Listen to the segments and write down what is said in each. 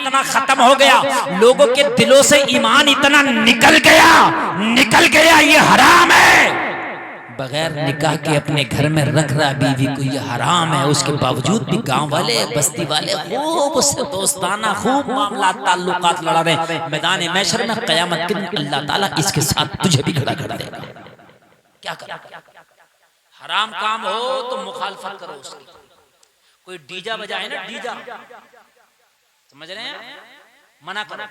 कलमा खत्म हो गया, लोगों के दिलों से ईमान इतना निकल गया ये हराम है। बगैर निकाह के अपने घर में रख रहा बीवी को, ये हराम है। उसके बावजूद भी गांव वाले, बस्ती वाले खूब उससे दोस्ताना, खूब मामला ताल्लुकात लड़ा रहे। मैदान महशर में क़यामत के दिन अल्लाह ताला इसके साथ तुझे भी खड़ा कर देगा। क्या कर, हराम काम हो तो मुखालफत करो उसकी। कोई डीजा बजाए ना, डीजा, समझ रहे हैं, मना करो,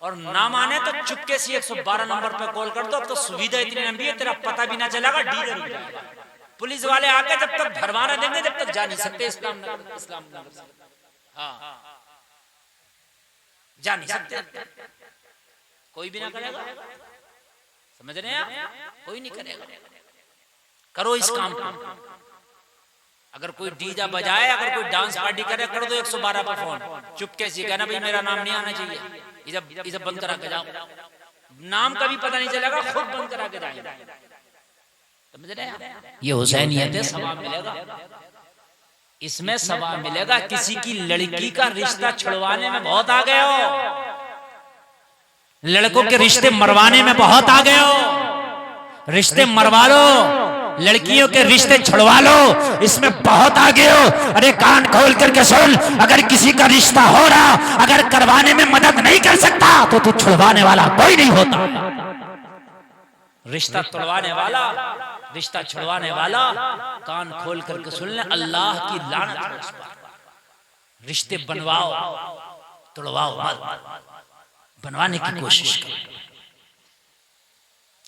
और ना माने तो चुपके से 112 नंबर पे कॉल कर दो। अब तो सुविधा इतनी लंबी है, तेरा पता भी ना चलेगा, डीजे रुक जाएगा। पुलिस वाले आके जब तक भरवाना देंगे जब तक जा नहीं सकते इस्लाम नगर। हाँ, जा नहीं सकते, कोई भी ना करेगा, समझ रहे हैं आप, कोई नहीं करेगा। करो इस काम को। अगर कोई डीजा बजाए, अगर कोई डांस पार्टी करे, कर दो 112 पर फोन, चुपके से कहना भाई मेरा नाम नहीं आना चाहिए, इसे बंद करा के जाओ। नाम का भी पता नहीं चलेगा, खुद बंद करा के जाएगा। समझ रहे हैं? ये हुसैनियत है, सवाब मिलेगा इसमें, सवाब मिलेगा। किसी की लड़की का रिश्ता छुड़वाने में बहुत आ गए हो, लड़कों के रिश्ते मरवाने में बहुत आ गए हो। रिश्ते मरवा लो, लड़कियों के रिश्ते छुड़वा लो, इसमें बहुत आगे हो। अरे कान खोल करके सुन, अगर किसी का रिश्ता हो रहा, अगर करवाने में मदद नहीं कर सकता तो तू छुड़वाने वाला कोई नहीं होता। रिश्ता तोड़वाने वाला, रिश्ता छुड़वाने वाला, कान खोल करके सुन ले, अल्लाह की लानत है उस पर। रिश्ते बनवाओ, तोड़वाओ मत, बनवाने की कोशिश करो।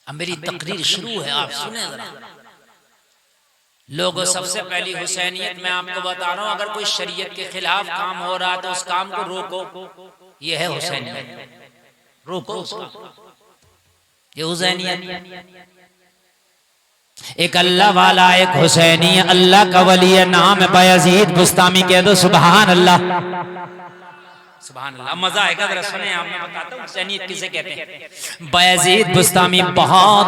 अब मेरी तकरीर शुरू है, आप सुने जरा। लोगों, सबसे पहली हुसैनियत मैं आपको बता रहा हूं, अगर कोई शरीयत के खिलाफ काम हो रहा तो उस काम को रोको। ये है हुसैनियत, रोको उसको, ये हुसैनियत। एक अल्लाह वाला, एक हुसैनी, अल्लाह का वली है, नाम है बायजीद बुस्तामी। कह दो सुभान अल्लाह, सुभान अल्लाह। मजा आएगा, जरा सुने, आप मैं बताता हूँ हुसैनियत किसे कहते हैं। बायजीद बुस्तामी बहुत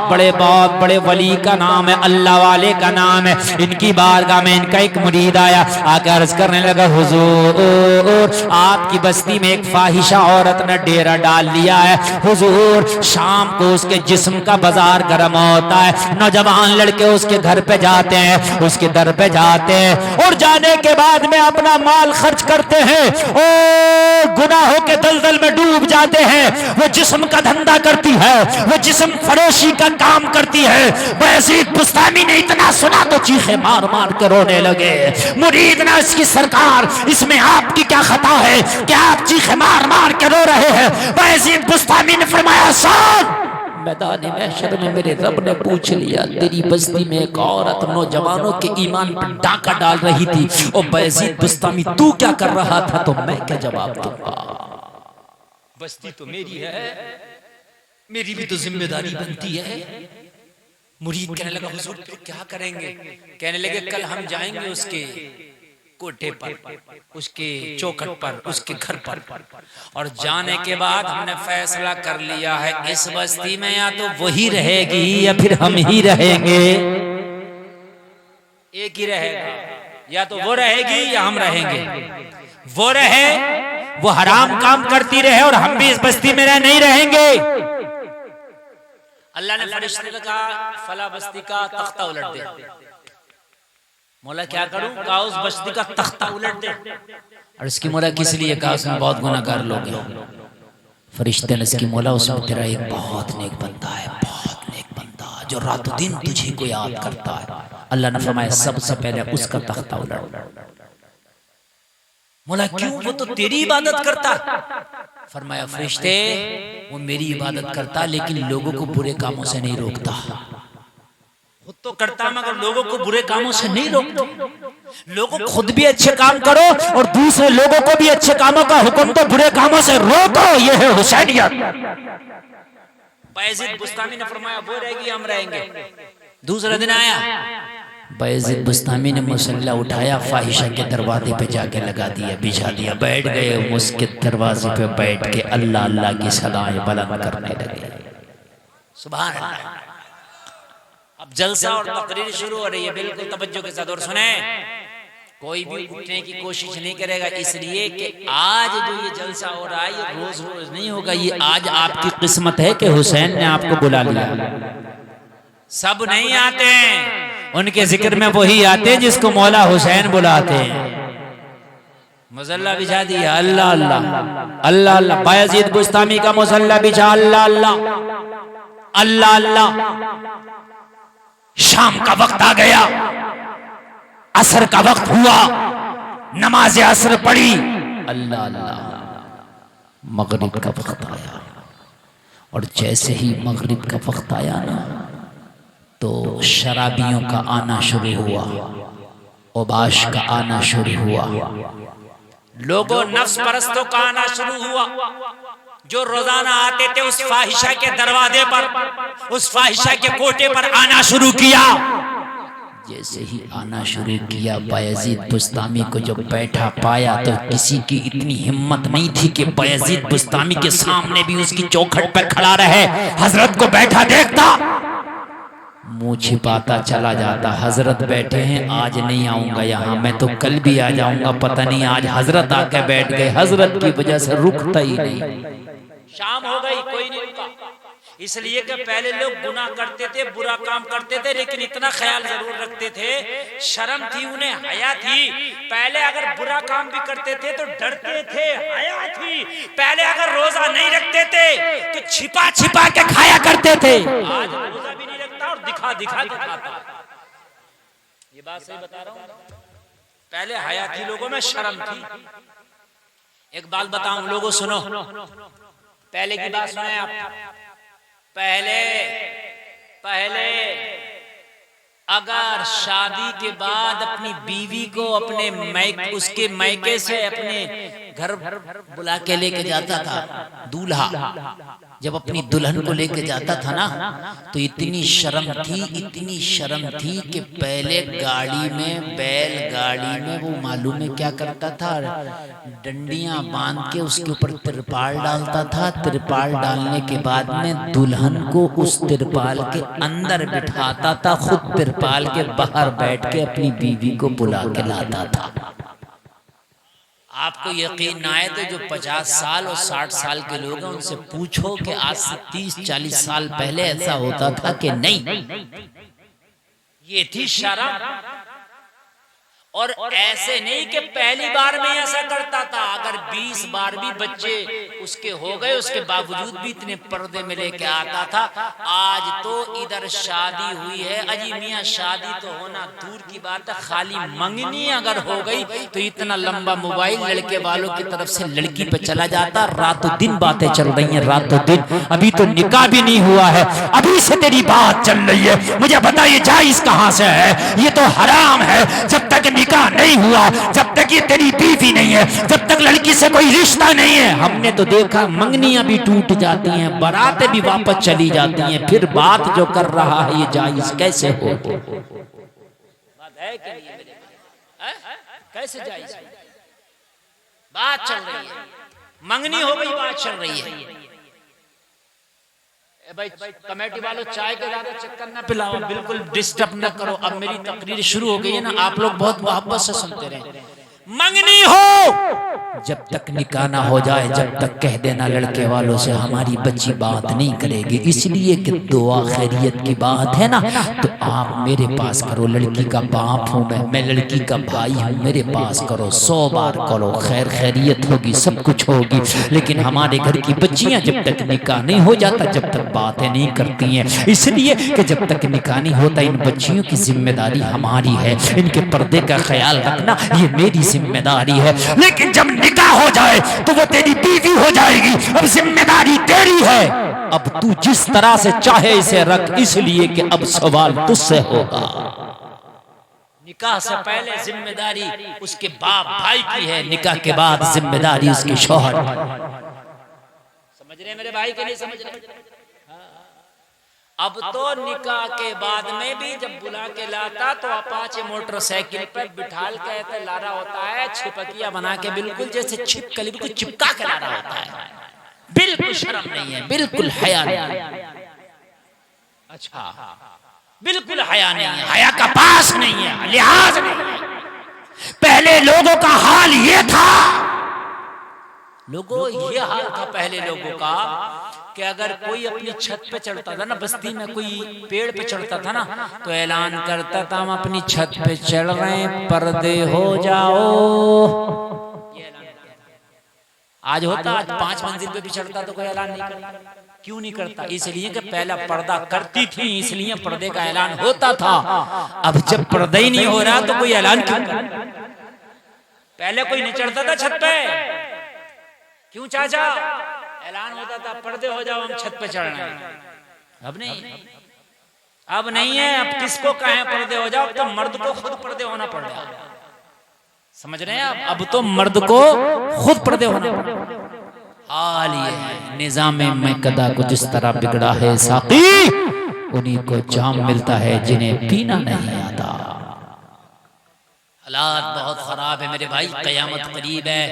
बड़े वली का नाम है, अल्लाह वाले का नाम है। इनकी बारगाह में इनका एक मुरीद आया, आकर अर्ज करने लगा, हुजूर आपकी बस्ती में एक फाहिशा औरत ने डेरा डाल लिया है। हुजूर शाम को उसके जिस्म का बाजार गर्म होता है, नौजवान लड़के उसके घर पे जाते हैं, उसके दर पे जाते हैं, और जाने के बाद में अपना माल खर्च करते हैं, और गुनाहों के दलदल में डूब जाते हैं। वो जिस्म का धंधा करती है, वो जिस्म फरोशी का काम करती है। बायजीद बुस्तामी ने इतना सुना तो चीखे मार मार कर रोने लगे। मुरीद ना, इसकी सरकार, इसमें आपकी क्या खता है, क्या आप चीखे मार मार के रो रहे हैं? बायजीद बुस्तामी ने फरमाया, सुन, मैदान महशर में मेरे रब ने पूछ लिया, तेरी बस्ती में एक औरत नौजवानों के ईमान पर डाका डाल रही थी, और बायजीद बुस्तामी तू क्या कर रहा था? तो मैं क्या जवाब दूंगा? बस्ती तो मेरी है, मेरी भी तो जिम्मेदारी बनती है। मुरीद कहने लगा, हुजूर तो क्या करेंगे? कहने लगे, कल हम जाएंगे उसके कोठे पर, उसके चौखट पर, उसके घर पर, और जाने के बाद हमने फैसला कर लिया है, इस बस्ती में या तो वही रहेगी या फिर हम ही रहेंगे। एक ही रहेगा, या तो वो रहेगी या हम रहेंगे। वो रहे, वो हराम काम करती रहे, और हम भी इस बस्ती में नहीं रहेंगे। अल्लाह ने फरिश्ते को कहा, फला बस्ती का तख्ता उलट दे। मौला क्या करूं? कहा उस बस्ती का तख्ता उलट दे। और इसकी मौला किस लिए? कहा उसमें बहुत गुनाहगार लोग हैं। फरिश्ते ने इसकी मौला, उसमें तेरा एक बहुत नेक बंदा है, बहुत नेक बंदा जो रातों दिन तुझे को याद करता है। अल्लाह ने फरमाया, सबसे पहले उसका तख्ता उलट। मौला क्यों? वो तो तेरी इबादत करता। फरमाया, फरिश्ते वो मेरी इबादत करता, लेकिन लोगों को बुरे कामों से नहीं रोकता। खुद तो करता मगर लोगों को बुरे कामों से नहीं रोकता। लोगों खुद भी अच्छे काम करो और दूसरे लोगों को भी अच्छे कामों का हुक्म दो, बुरे कामों से रोको। ये है हुसैनियत। बायजीद बुस्तामी ने फरमाया, वो रहेगी हम रहेंगे। दूसरा दिन आया, बायजीद बुस्तामी ने मुसल्ला उठाया, फाहिशा के दरवाजे पे जाके लगा दिया, बिछा दिया, बैठ गए। उसके दरवाजे पे बैठ के अल्लाह अल्लाह की सदाएं बुलंद करने लगे। सुभान अल्लाह। अब जलसा और तकरीर शुरू हो रही है, बिल्कुल तवज्जो के साथ और सुने। कोई भी उठने की कोशिश नहीं करेगा, इसलिए कि आज जो ये जलसा हो रहा है ये रोज रोज नहीं होगा। ये आज आपकी किस्मत है कि हुसैन ने आपको बुला लिया। सब नहीं आते हैं, उनके जिक्र में वही आते हैं जिसको मौला हुसैन बुलाते हैं। मुसल्ला बिछा दिया, अल्लाह अल्लाह अल्लाह अल्लाह। बायजीद बुस्तामी का मुसल्ला बिछा, अल्लाह अल्लाह अल्लाह अल्लाह। शाम का वक्त आ गया, असर का वक्त हुआ, नमाज असर पढ़ी, अल्लाह अल्लाह। मगरिब का वक्त आया, और जैसे ही मगरिब का वक्त आया ना, तो शराबियों का आना शुरू हुआ, ओबाश का आना शुरू हुआ, लोगों नफ्स परस्तों का आना शुरू हुआ, जो रोजाना आते थे उस फाहिशा के दरवाजे पर, उस फाहिशा के कोटे पर आना शुरू किया। जैसे ही आना शुरू किया, बायजीद बुस्तामी को जब बैठा पाया तो किसी की इतनी हिम्मत नहीं थी कि बायजीद बुस्तामी के सामने भी उसकी चौखट पर खड़ा रहे। हजरत को बैठा देखता, मुंह छिपाता चला जाता। हजरत बैठे हैं, आज नहीं आऊंगा यहाँ, मैं तो कल भी आ जाऊंगा, पता नहीं आज हजरत आके बैठ गए। हजरत की वजह से रुकता ही नहीं। शाम हो गई, कोई नहीं रुका, इसलिए कि पहले लोग गुनाह करते थे, बुरा काम करते थे, लेकिन इतना ख्याल जरूर रखते थे, शर्म थी उन्हें, हया थी। पहले अगर बुरा काम भी करते थे तो डरते थे, हया थी। पहले अगर रोजा नहीं रखते थे तो छिपा छिपा के खाया करते थे। आज रोजा भी नहीं रखता और दिखा दिखा के खाता। ये बात सही बता रहा हूँ। पहले हया थी लोगों में, शर्म थी। एक बात बताऊं लोगों, सुनो, पहले की बात सुने आप। पहले अगर शादी के बाद अपनी बीवी को अपने उसके मैके से अपने घर बुला के लेके जाता था, दूल्हा जब अपनी दुल्हन को लेके जाता था ना, तो इतनी शर्म थी कि पहले गाड़ी में, बैलगाड़ी में वो मालूम है क्या करता था, डंडियां बांध के उसके ऊपर तिरपाल डालता था। तिरपाल डालने के बाद में दुल्हन को उस तिरपाल के अंदर बिठाता था, खुद तिरपाल के बाहर बैठ के अपनी बीवी को बुला के लाता था। आपको यकीन ना आए तो जो 50 साल और 60 साल के लोग हैं उनसे पूछो कि आज से 30-40 साल पहले ऐसा होता था कि नहीं। ये थी शर्म। और ऐसे नहीं कि पहली बार में ऐसा करता था, अगर 20 बार भी बच्चे उसके हो गए उसके बावजूद भी इतने पर्दे में लेके आता था। आज तो इधर शादी हुई है, अजी मियाँ शादी तो होना दूर की बात है, खाली मंगनी अगर हो गई तो इतना लंबा मोबाइल लड़के वालों की तरफ से लड़की पे चला जाता। रातों दिन बातें चल रही हैं, रातों दिन। अभी तो निकाह भी नहीं हुआ है, अभी से तेरी बात चल रही है। मुझे बताइए जायज कहाँ से है? ये तो हराम है। जब तक निकाह नहीं हुआ, जब तक ये तेरी बीवी नहीं है, जब तक लड़की से कोई रिश्ता नहीं है। हमने तो देखा मंगनियां भी टूट जाती हैं, बारातें भी वापस चली जाती हैं, फिर बात जो कर रहा है ये जायज कैसे हो? बात है कि नहीं मेरे भाई? कैसे जायज बात चल रही है? मंगनी हो गई, बात चल रही है। भाई कमेटी वालों चाय के ज्यादा चक्कर ना पिलाओ, बिल्कुल डिस्टर्ब ना करो। अब मेरी तकरीर शुरू हो गई है ना, आप लोग बहुत मोहब्बत से सुनते रहे। मंगनी हो जब तक निकाह ना हो जाए, जब तक कह देना लड़के वालों से हमारी बच्ची बात नहीं करेगी, इसलिए कि दुआ खैरियत की बात है ना, तो आप मेरे पास करो। लड़की का बाप हूँ मैं लड़की का भाई हूँ, मेरे पास करो, 100 बार करो, खैर खैरियत होगी, सब कुछ होगी। लेकिन हमारे घर की बच्चियां जब तक निकाह नहीं हो जाता, जब तक बातें नहीं करती हैं, इसलिए कि जब तक निकाह नहीं होता इन बच्चियों की जिम्मेदारी हमारी है, इनके पर्दे का ख्याल रखना ये मेरी जिम्मेदारी है। लेकिन जब निकाह हो जाए तो वो तेरी बीवी हो जाएगी, अब जिम्मेदारी तेरी है। अब तू जिस तरह से चाहे इसे रख, इसलिए कि अब सवाल तुझसे होगा। निकाह से पहले जिम्मेदारी उसके बाप भाई की है, निकाह के बाद जिम्मेदारी उसके शौहर। समझ रहे मेरे भाई के नहीं समझ रहे? अब तो निकाह के बाद में भी जब बुला के लाता तो अपाचे मोटरसाइकिल पर बिठाल के ला रहा होता है, छिपकिया बना के, बिल्कुल जैसे छिपकली को चिपका के ला रहा होता है। बिल्कुल शर्म नहीं है, बिल्कुल हया नहीं है। अच्छा, बिल्कुल हया नहीं है, हया का पास नहीं है, लिहाज नहीं है। पहले लोगों का हाल ये था, लोगों ये हाल था पहले लोगों का कि अगर कोई अपनी छत पे चढ़ता था ना, बस्ती में कोई पेड़ पे चढ़ता था ना, तो ऐलान करता था हम अपनी छत पे चढ़ रहे हैं, पर्दे हो जाओ। आज होता, आज 5 मंजिल पे भी चढ़ता तो कोई ऐलान नहीं करता। क्यों नहीं करता? इसलिए कि पहला पर्दा करती थी, इसलिए पर्दे का ऐलान होता था। अब जब पर्दा ही नहीं हो रहा तो कोई ऐलान क्यों? पहले कोई नहीं चढ़ता था छत पे, क्यों चाचा? ऐलान होता था पर्दे हो जाओ, हम छत पे चढ़ रहे हैं। अब नहीं, अब नहीं है। अब किसको कहें पर्दे हो जाओ? तो मर्द को खुद पर्दे होना पड़ रहा है। समझ रहे हैं आप? अब तो मर्द को खुद पर्दे होना पड़ रहा है। हाल ये है, निजाम में कदा को जिस तरह बिगड़ा है साकी, उन्हीं को जाम मिलता है जिन्हें पीना नहीं आता। हालात बहुत खराब है मेरे भाई, कयामत करीब है।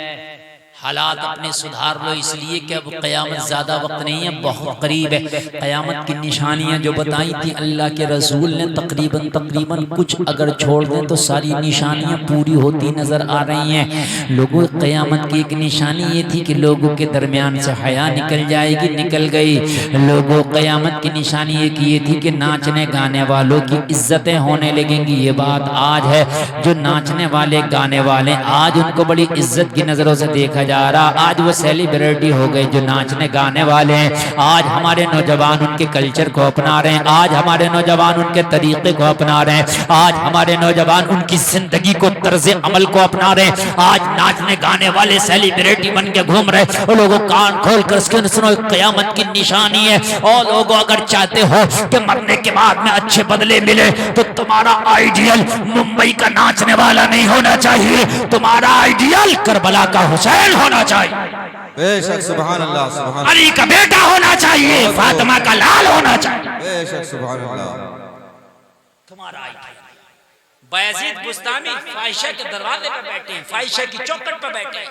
हालात अपने सुधार लो, इसलिए कि अब क़यामत ज़्यादा वक्त नहीं है, बहुत करीब है। क़यामत की निशानियां जो बताई थी अल्लाह के रसूल ने, तकरीबन कुछ अगर छोड़ दें तो सारी निशानियां पूरी होती नज़र आ रही हैं। लोगों, क़यामत की एक निशानी ये थी कि लोगों के दरमियान से हया निकल जाएगी, निकल गई। लोगों, क़यामत की निशानी एक ये थी कि नाचने गाने वालों की इज्जतें होने लगेंगी। ये बात आज है, जो नाचने वाले गाने वाले आज उनको बड़ी इज्जत की नज़रों से देखा जा रहा। आज वो सेलिब्रिटी हो गए जो नाचने गाने वाले हैं। आज हमारे नौजवान उनके कल्चर को अपना रहे हैं, आज हमारे नौजवान उनके तरीके को अपना रहे हैं, आज हमारे नौजवान उनकी जिंदगी को, तर्ज अमल को अपना रहे हैं। आज नाचने गाने वाले सेलिब्रिटी बन के घूम रहे। और लोगों कान खोल कर सुनो, क़यामत की निशानी है। और लोगों, अगर चाहते हो कि मरने के बाद में अच्छे बदले मिले तो तुम्हारा आइडियल मुंबई का नाचने वाला नहीं होना चाहिए, तुम्हारा आइडियल करबला का हुसैन होना चाहिए। बेशक, सुभान अल्लाह, सुभान अली का बेटा होना चाहिए, फातिमा का लाल होना चाहिए। बेशक, सुभान अल्लाह। तुम्हारा बायजीद बुस्तामी फाहिशा के दरवाजे पर बैठे हैं, फाहिशा की चौखट पर बैठे हैं।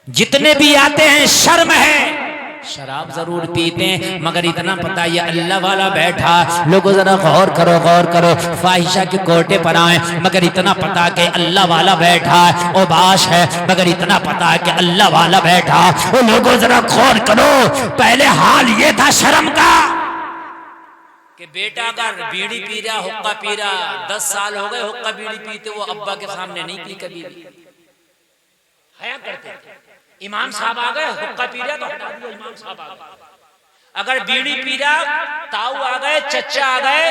जितने भी आते हैं शर्म है, शराब जरूर पीते हैं, मगर इतना पता ये अल्लाह वाला बैठा। लोगों जरा गौर करो, गौर करो, फाहिशा के कोटे पर आए, मगर इतना पता कि अल्लाह वाला बैठा है। ओ बाश है, मगर इतना पता है कि अल्लाह वाला बैठा। ओ लोगों जरा गौर करो, पहले हाल ये था शर्म का कि बेटा अगर बीड़ी पी रहा, हुक्का पी रहा, 10 साल हो गए हुक्का बीड़ी पीते, वो अब्बा के सामने नहीं पी कभी भी, हया करते थे। इमाम साहब आ गए, हुक्का पी रहा तो हटा दिया, इमाम साहब आ गए। अगर बीड़ी पी रहा, ताऊ आ गए, चचा आ गए,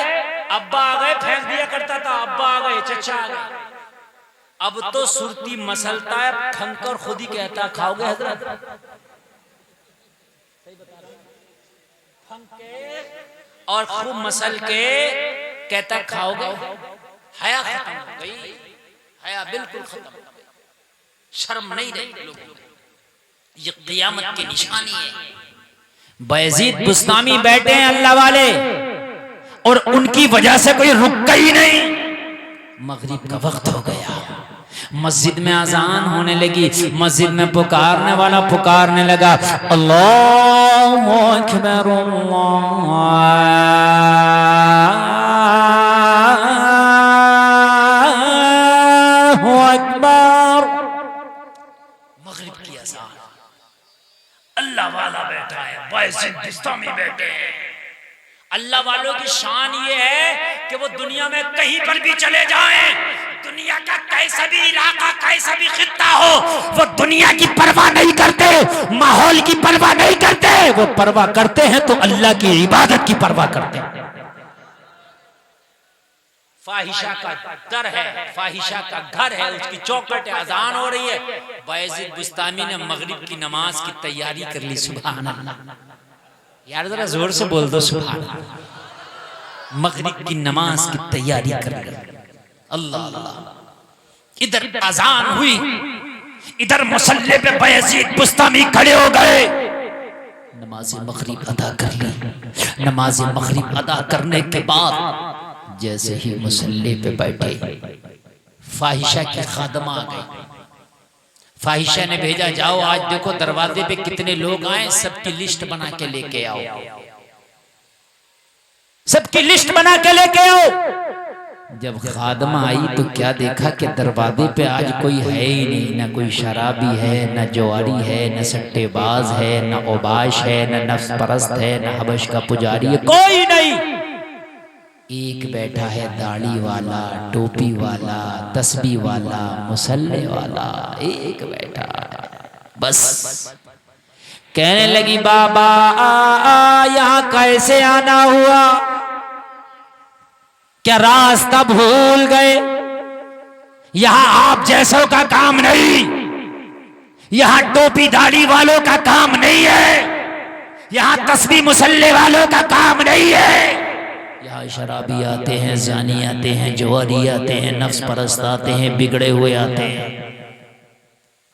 अब्बा आ गए, फेंक दिया करता था, अब्बा आ गए, चचा आ गए। अब तो सुरती मसलता है, खंकर खुद ही कहता खाओगे हजरत, और खूब मसल के कहता खाओगे। हया खत्म हो गई, हया बिल्कुल खत्म हो गई, शर्म नहीं रही लोगों में। ये क़यामत की निशानी है। बायजीद बुस्तामी बैठे हैं अल्लाह वाले, और उनकी वजह से कोई रुक ही नहीं। मगरिब का वक्त हो गया, मस्जिद में अजान होने लगी, मस्जिद में पुकारने वाला पुकारने लगा, अल्लाहु अकबर, अल्लाहु अकबर। मगरिब की अजान, अल्लाह वाला बैठा है, बायजीद बुस्तामी बैठे हैं। अल्लाह वालों की शान ये है कि वो दुनिया में कहीं पर भी चले जाएं, दुनिया का कैसा भी इलाका, कैसा भी खित्ता हो, वो दुनिया की परवाह नहीं करते, माहौल की परवाह नहीं करते। वो परवाह करते हैं तो अल्लाह की इबादत की परवाह करते हैं। फाहिशा का दर है, फाहिशा का घर है, उसकी चौखट है, अजान हो रही है। बायजीद बुस्तामी ने मगरिब की नमाज की तैयारी कर ली। सुभान अल्लाह, यार जरा जोर से बोल दो सुभान अल्लाह। मगरिब की नमाज की तैयारी कर ली। अल्लाह, इधर अजान हुई, इधर मुसल्ले पे बायजीद बुस्तामी खड़े हो गए, नमाज मगरिब अदा कर ली। नमाज मगरिब अदा करने के बाद जैसे ही मुसल्ले पे बैठे, फाहिशा की खादमा आ गई। फाहिशा ने भेजा, जाओ आज देखो दरवाजे पे कितने लोग आए, सबकी लिस्ट बना के लेके आओ, सबकी लिस्ट बना के लेके आओ। जब खादमा आई तो क्या देखा कि दरवाजे पे आज कोई है ही नहीं, ना कोई शराबी है, ना जुआरी है, ना सट्टेबाज है, ना ओबाश है, ना नफ्स परस्त है, ना हबश का पुजारी है, कोई नहीं। एक बैठा है दाढ़ी वाला, टोपी वाला, तस्बीह वाला, मुसल्ले वाला, एक बैठा है बस। कहने लगी बाबा यहाँ कैसे आना हुआ, क्या रास्ता भूल गए? यहां आप जैसों का काम नहीं, यहां टोपी दाढ़ी वालों का काम नहीं है, यहां तस्बीह मुसल्ले वालों का काम नहीं है। यहां शराबी आते हैं, जानी आते हैं, जुआरी आते हैं, नफ्स परस्त आते हैं, बिगड़े हुए आते हैं।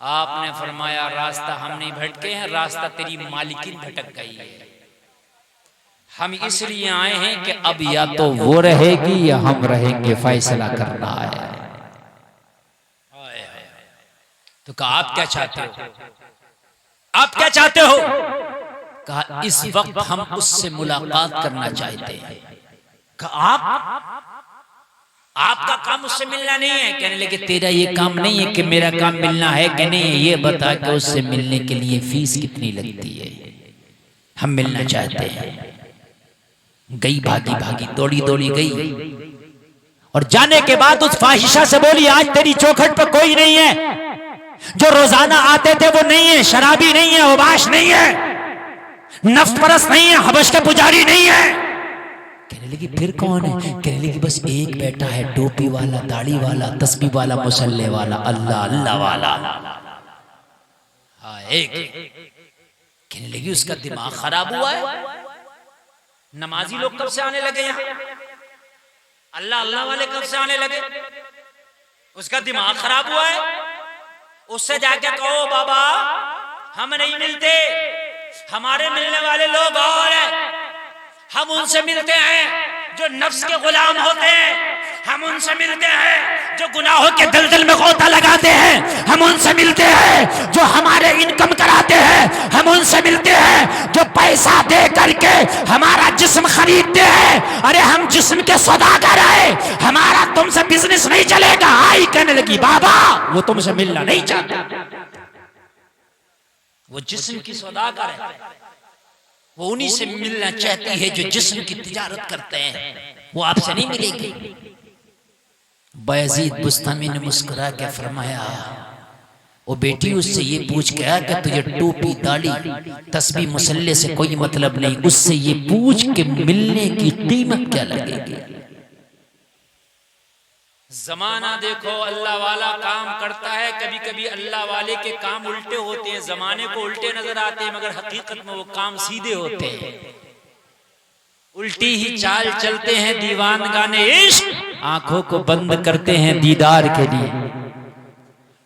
आपने फरमाया रास्ता हम नहीं भटके हैं, रास्ता तेरी मालिकिन भटक गई है। हम इसलिए आए हैं कि अब या तो वो रहेगी या हम रहेंगे, फैसला करना है। तो कहा आप क्या चाहते हो, आप क्या चाहते हो? कहा इस वक्त हम उससे मुलाकात करना चाहते हैं। कहा आपका काम उससे मिलना नहीं है। कहने लगे तेरा ये काम नहीं है कि मेरा काम मिलना है कि नहीं है, ये बता कि उससे मिलने के लिए फीस कितनी लगती है, हम मिलना चाहते हैं। गई भागी भागी दौड़ी दौड़ी गई और जाने के बाद उस फाहिशा से बोली आज तेरी चौखट पर कोई नहीं है, जो रोजाना आते थे वो नहीं है, शराबी नहीं है, उबाश नहीं है, नफ्स परस्त नहीं है, हबश का पुजारी नहीं है। कहने लगी फिर कौन है? कहने लगी बस एक बैठा है, टोपी वाला, दाढ़ी वाला, तस्बीह वाला, मुसल्ले वाला, अल्लाह अल्लाह वाला। हाँ एक। कहने लगी उसका दिमाग खराब हुआ है। नमाजी लोग कब से आने लगे यहाँ, अल्लाह अल्लाह वाले कब से आने लगे? उसका दिमाग खराब हुआ है। उससे जाके कहो बाबा हम नहीं मिलते, हमारे मिलने वाले लोग और हैं, हम उनसे मिलते हैं जो नफ्स के गुलाम होते हैं, हम उनसे मिलते हैं जो गुनाहों के दलदल में गोता लगाते हैं, हम उनसे मिलते हैं जो हमारे इनकम कराते हैं, हम उनसे मिलते हैं जो पैसा दे करके हमारा जिस्म खरीदते हैं। अरे हम जिस्म के सौदागर हैं, हमारा तुमसे बिजनेस नहीं चलेगा। आई कहने लगी बाबा वो तुमसे मिलना नहीं चाहता, वो जिस्म की सौदागर है, वो उन्हीं से मिलना चाहती है जो जिस्म की तिजारत करते हैं, वो आपसे नहीं मिलेगी। बयजीद बुस्तामी ने मुस्कुरा के फरमाया वो बेटी उससे ये पूछ के आया कि तुझे टोपी दाढ़ी तस्बीह मुसल्ले से कोई मतलब नहीं, उससे ये पूछ के मिलने की कीमत क्या लगेगी। जमाना देखो अल्लाह वाला काम करता है, कभी कभी अल्लाह वाले के काम उल्टे होते हैं, जमाने को उल्टे नजर आते हैं मगर हकीकत में वो काम सीधे होते हैं। उल्टी ही चाल चलते हैं दीवान गाने इश्क, आंखों को बंद करते हैं दीदार के लिए।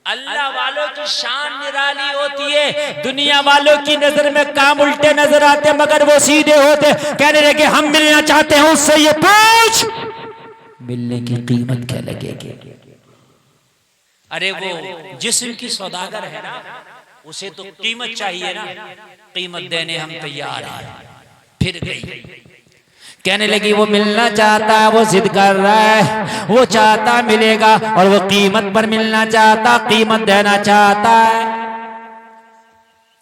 अल्लाह वालों की शान निराली होती है, दुनिया वालों की नजर में काम उल्टे नजर आते मगर वो सीधे होते। कहने लगे हम मिलना चाहते हैं उससे, ये पूछ मिलने की कीमत क्या लगेगी। अरे वो जिस्म की सौदागर है ना, उसे तो कीमत चाहिए ना, कीमत देने हम तैयार हैं। फिर गई कहने लगी वो मिलना चाहता है, वो जिद कर रहा है, वो चाहता मिलेगा और वो कीमत पर मिलना चाहता, कीमत देना चाहता है।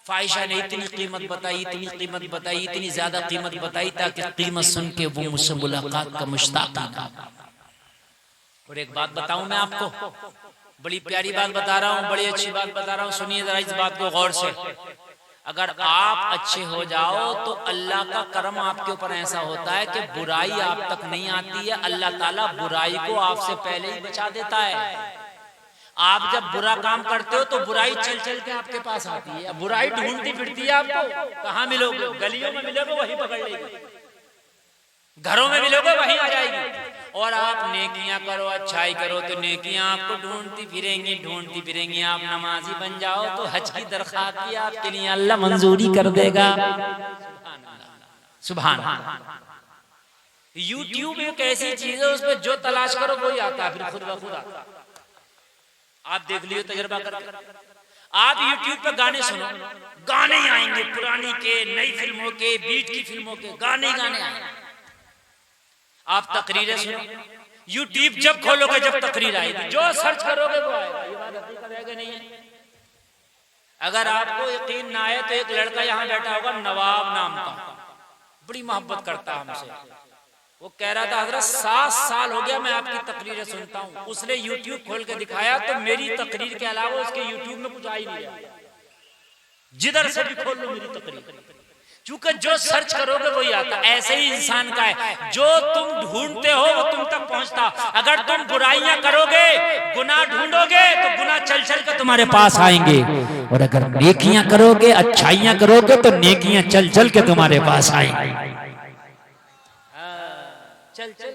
फाहिशा ने इतनी कीमत बताई, इतनी कीमत बताई, इतनी ज्यादा कीमत बताई ताकि कीमत सुन के वो मुझसे मुलाकात का मुश्ताक था। और एक बात बताऊं मैं आपको, बड़ी प्यारी बात बता रहा हूं, बड़ी अच्छी बात बता रहा हूं, सुनिए जरा इस बात को गौर से। अगर आप अच्छे हो जाओ तो अल्लाह का करम आपके ऊपर ऐसा होता है कि बुराई आप तक नहीं आती है, अल्लाह ताला बुराई को आपसे पहले ही बचा देता है। आप जब बुरा काम करते हो तो बुराई चल चल के आपके पास आती है, बुराई ढूंढती फिरती है आपको। कहाँ मिलोगे? गलियों में मिलोगे वहीं पकड़ लेगी, घरों में मिलोगे वहीं आ जाएगी। और आप नेकियां करो, अच्छाई करो तो नेकियां आपको ढूंढती फिरेंगी। आप नमाजी बन जाओ तो हज की दरख्वास्त भी आपके लिए अल्लाह मंजूरी कर देगा। सुभान अल्लाह। यूट्यूब एक ऐसी चीज है, उसमें जो तलाश करो वही आता है, फिर खुद ब खुद आता है। आप देख लियो, तजर्बा करके। आप यूट्यूब पे गाने सुनो, गाने आएंगे पुरानी के, नई फिल्मों के, बीट की फिल्मों के गाने आएंगे। आप तकरीरें सुनो, यूट्यूब जब खोलोगे, जब तकरीर आएगी, जो सर्च करोगे वो आएगा। ये बात हकीकत है कि नहीं है? अगर आपको यकीन ना आए तो एक लड़का यहाँ बैठा होगा नवाब नाम का, बड़ी मोहब्बत करता है हमसे। वो कह रहा था हजरत 7 साल हो गया मैं आपकी तकरीरें सुनता हूँ। उसने यूट्यूब खोल के दिखाया तो मेरी तकरीर के अलावा उसके यूट्यूब में कुछ आ ही नहीं रहा। जिधर से भी खोल लो मेरी तकरीर, क्योंकि जो सर्च करोगे वही आता। ऐसे ही इंसान का है, जो तुम ढूंढते हो वो तुम तक पहुंचता। अगर तुम बुराइयां करोगे, गुनाह ढूंढोगे तो गुनाह चल चल के तुम्हारे पास आएंगे, और अगर नेकियां करोगे, अच्छाइयां करोगे तो नेकियां चल चल के तुम्हारे पास आएंगी। चल चल